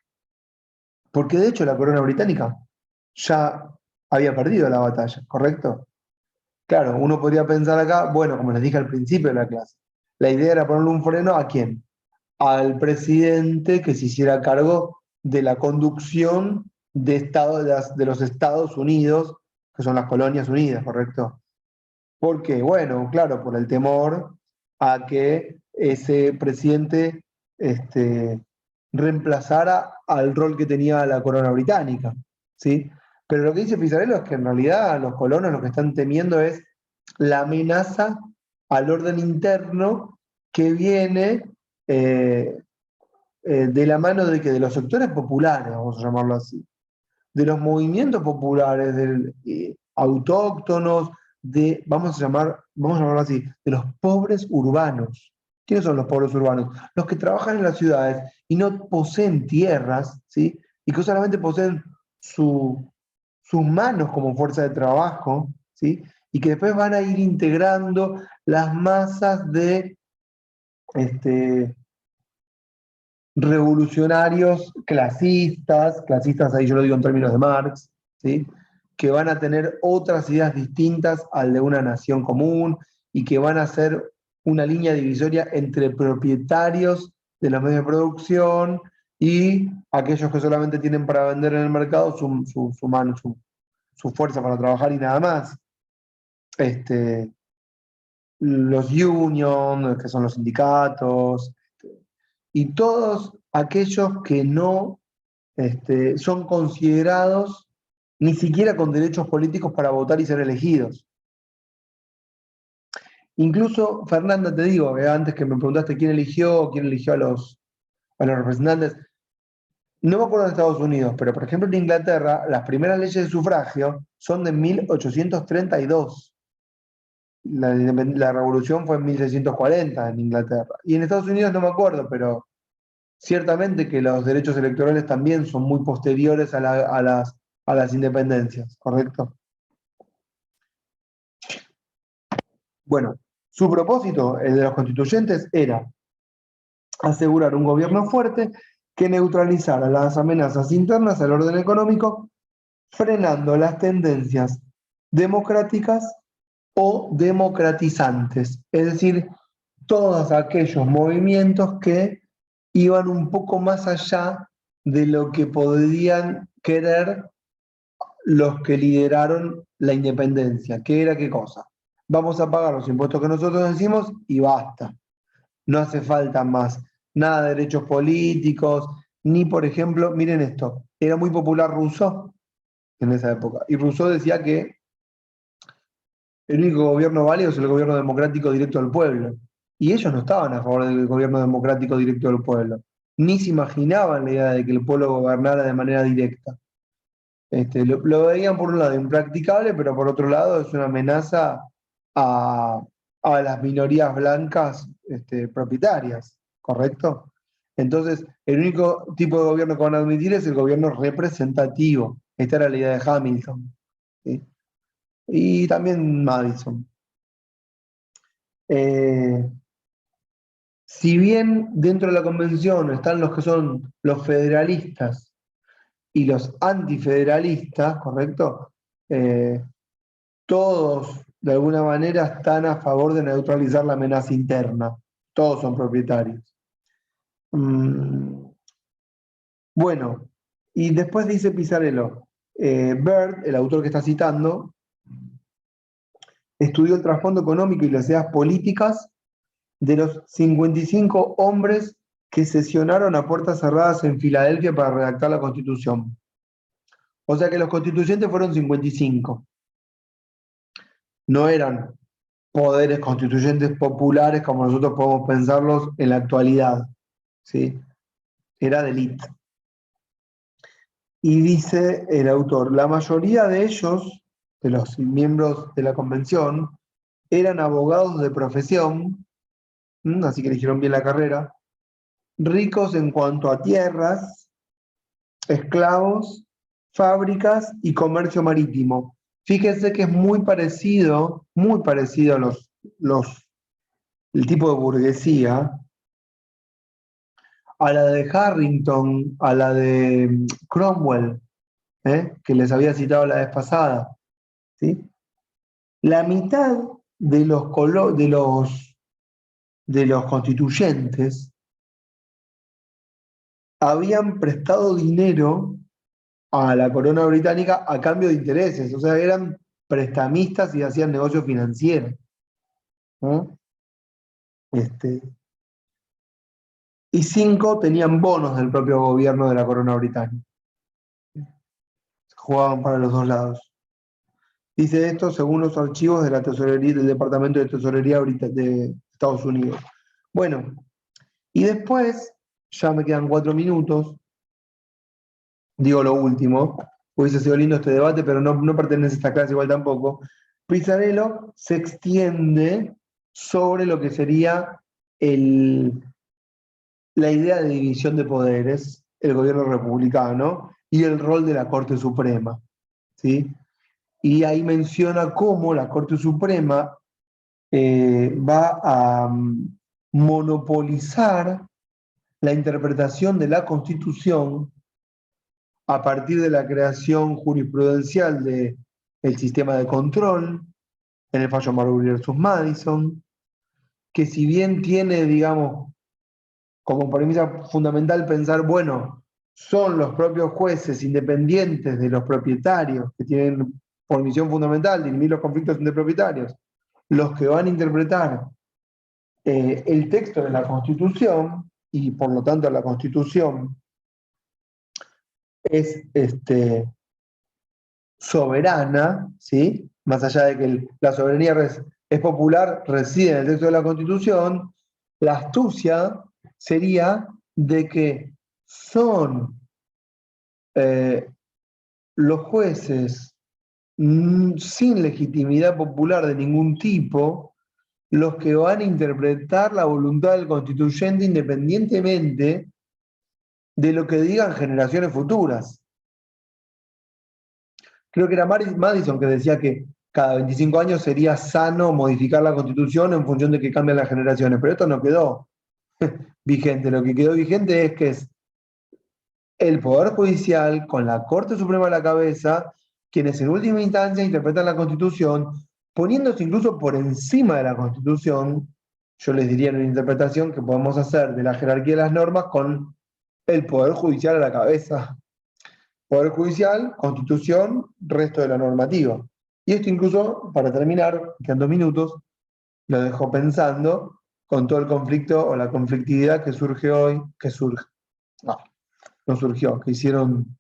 Porque de hecho la corona británica ya había perdido la batalla, ¿correcto? Claro, uno podría pensar acá, bueno, como les dije al principio de la clase, la idea era ponerle un freno ¿a quién? Al presidente que se hiciera cargo de la conducción de los Estados Unidos, que son las colonias unidas, ¿correcto? ¿Por qué? Bueno, claro, por el temor a que ese presidente reemplazara al rol que tenía la corona británica, ¿sí? Pero lo que dice Pisarello es que en realidad los colonos lo que están temiendo es la amenaza al orden interno que viene de la mano de los sectores populares, vamos a llamarlo así, de los movimientos populares, autóctonos, vamos a llamarlo así, de los pobres urbanos. ¿Quiénes son los pobres urbanos? Los que trabajan en las ciudades y no poseen tierras, ¿sí? Y que solamente poseen sus manos como fuerza de trabajo, ¿sí? Y que después van a ir integrando las masas de revolucionarios clasistas ahí yo lo digo en términos de Marx, ¿sí? Que van a tener otras ideas distintas al de una nación común y que van a ser una línea divisoria entre propietarios de los medios de producción y aquellos que solamente tienen para vender en el mercado su mano, su fuerza para trabajar y nada más. Los unions, que son los sindicatos, y todos aquellos que no son considerados ni siquiera con derechos políticos para votar y ser elegidos. Incluso, Fernanda, te digo, antes que me preguntaste quién eligió a los representantes, no me acuerdo de Estados Unidos, pero por ejemplo en Inglaterra, las primeras leyes de sufragio son de 1832. La revolución fue en 1640 en Inglaterra. Y en Estados Unidos no me acuerdo, pero ciertamente que los derechos electorales también son muy posteriores a las independencias, ¿correcto? Bueno, su propósito, el de los constituyentes, era asegurar un gobierno fuerte que neutralizara las amenazas internas al orden económico, frenando las tendencias democráticas o democratizantes, es decir, todos aquellos movimientos que iban un poco más allá de lo que podían querer los que lideraron la independencia. ¿Qué era qué cosa? Vamos a pagar los impuestos que nosotros decimos y basta. No hace falta más nada de derechos políticos, ni por ejemplo, miren esto, era muy popular Rousseau en esa época, y Rousseau decía que el único gobierno válido es el gobierno democrático directo del pueblo. Y ellos no estaban a favor del gobierno democrático directo del pueblo. Ni se imaginaban la idea de que el pueblo gobernara de manera directa. Lo veían por un lado impracticable, pero por otro lado es una amenaza a, a las minorías blancas propietarias, ¿correcto? Entonces, el único tipo de gobierno que van a admitir es el gobierno representativo. Esta era la idea de Hamilton, ¿sí? Y también Madison. Si bien dentro de la convención están los que son los federalistas y los antifederalistas, ¿correcto? Todos de alguna manera están a favor de neutralizar la amenaza interna. Todos son propietarios. Bueno, y después dice Pisarello, Byrd, el autor que está citando, estudió el trasfondo económico y las ideas políticas de los 55 hombres que sesionaron a puertas cerradas en Filadelfia para redactar la Constitución. O sea que los constituyentes fueron 55. No eran poderes constituyentes populares como nosotros podemos pensarlos en la actualidad, ¿sí? Era de élite. Y dice el autor, la mayoría de ellos, de los miembros de la convención, eran abogados de profesión, así que eligieron bien la carrera, ricos en cuanto a tierras, esclavos, fábricas y comercio marítimo. Fíjense que es muy parecido a el tipo de burguesía, a la de Harrington, a la de Cromwell, que les había citado la vez pasada, ¿sí? La mitad de los constituyentes habían prestado dinero a la corona británica a cambio de intereses, o sea, eran prestamistas y hacían negocios financieros, ¿no? Y 5 tenían bonos del propio gobierno de la corona británica. Jugaban para los dos lados. Dice esto según los archivos de la tesorería, del Departamento de Tesorería de Estados Unidos. Bueno, y después, ya me quedan 4 minutos, digo lo último, hubiese sido lindo este debate, pero no pertenece a esta clase igual tampoco. Pisarello se extiende sobre lo que sería la idea de división de poderes, el gobierno republicano y el rol de la Corte Suprema, ¿sí? Y ahí menciona cómo la Corte Suprema va a monopolizar la interpretación de la Constitución a partir de la creación jurisprudencial del sistema de control, en el fallo Marbury versus Madison, que si bien tiene, digamos, como premisa fundamental pensar, bueno, son los propios jueces independientes de los propietarios, que tienen por misión fundamental dirimir los conflictos entre propietarios, los que van a interpretar el texto de la Constitución, y por lo tanto la Constitución es soberana, ¿sí? Más allá de que la soberanía es popular, reside en el texto de la Constitución, la astucia sería de que son los jueces sin legitimidad popular de ningún tipo los que van a interpretar la voluntad del constituyente independientemente de lo que digan generaciones futuras. Creo que era Madison que decía que cada 25 años sería sano modificar la Constitución en función de que cambian las generaciones, pero esto no quedó vigente. Lo que quedó vigente es que es el Poder Judicial, con la Corte Suprema a la cabeza, quienes en última instancia interpretan la Constitución, poniéndose incluso por encima de la Constitución. Yo les diría en una interpretación que podemos hacer de la jerarquía de las normas con el Poder Judicial a la cabeza. Poder Judicial, Constitución, resto de la normativa. Y esto incluso, para terminar, quedan 2 minutos, lo dejo pensando con todo el conflicto o la conflictividad que surge hoy, no surgió, que hicieron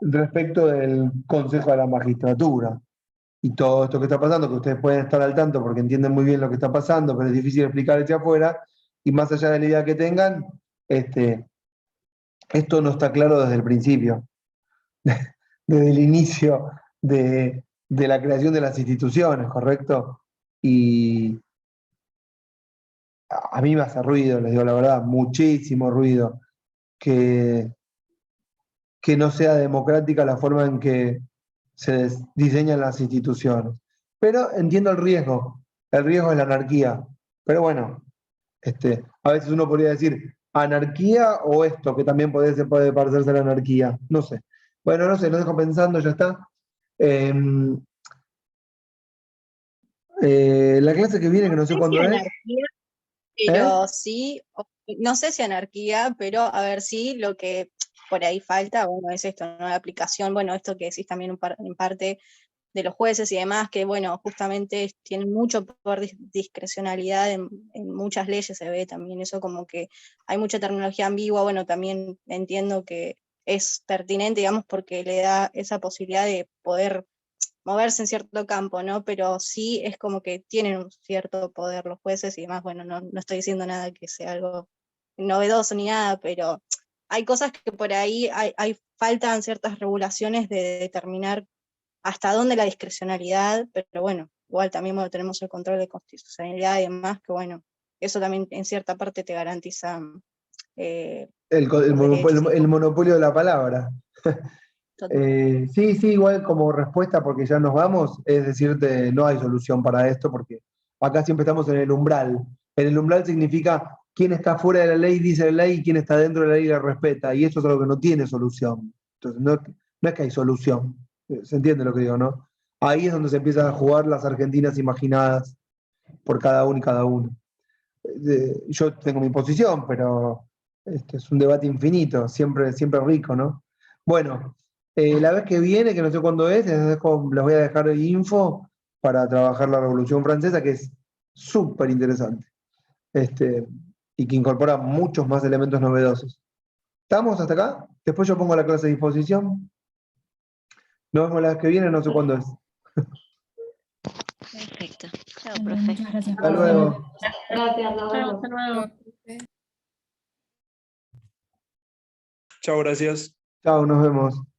respecto del Consejo de la Magistratura. Y todo esto que está pasando, que ustedes pueden estar al tanto porque entienden muy bien lo que está pasando, pero es difícil explicar hacia afuera, y más allá de la idea que tengan, esto no está claro desde el principio, desde el inicio de la creación de las instituciones, ¿correcto? Y a mí me hace ruido, les digo la verdad, muchísimo ruido, que no sea democrática la forma en que se diseñan las instituciones. Pero entiendo el riesgo es la anarquía. Pero bueno, a veces uno podría decir anarquía o esto, que también se puede parecerse a la anarquía. No sé. Bueno, no sé, lo dejo pensando, ya está. La clase que viene, que no sé sé cuándo si es. anarquía, pero sí, no sé si anarquía, pero a ver si lo que por ahí falta, bueno, es esto, ¿no? La aplicación, bueno, esto que decís también en parte de los jueces y demás, que bueno, justamente tienen mucho poder discrecionalidad en muchas leyes, se ve también eso como que hay mucha terminología ambigua, bueno, también entiendo que es pertinente, digamos, porque le da esa posibilidad de poder moverse en cierto campo, ¿no? Pero sí es como que tienen un cierto poder los jueces y demás, bueno, no estoy diciendo nada que sea algo novedoso ni nada, pero hay cosas que por ahí faltan ciertas regulaciones de determinar hasta dónde la discrecionalidad, pero bueno, igual también bueno, tenemos el control de constitucionalidad y demás, que bueno, eso también en cierta parte te garantiza los derechos. El monopolio de la palabra. Total. Sí, igual como respuesta, porque ya nos vamos, es decirte, no hay solución para esto, porque acá siempre estamos en el umbral. En el umbral significa quién está fuera de la ley dice la ley y quién está dentro de la ley la respeta, y eso es algo que no tiene solución. Entonces, no es que hay solución. ¿Se entiende lo que digo, no? Ahí es donde se empiezan a jugar las Argentinas imaginadas por cada uno y cada uno. Yo tengo mi posición, pero es un debate infinito, siempre rico, ¿no? Bueno, la vez que viene, que no sé cuándo es, les voy a dejar el info para trabajar la Revolución Francesa, que es súper interesante, y que incorpora muchos más elementos novedosos. ¿Estamos hasta acá? Después yo pongo la clase a disposición. Nos vemos la vez que viene, no sé cuándo es. Perfecto. Chao, Bueno, profe. muchas gracias. Hasta luego. Gracias, nos Chao, vemos. hasta luego. Chao, gracias. Chao, nos vemos.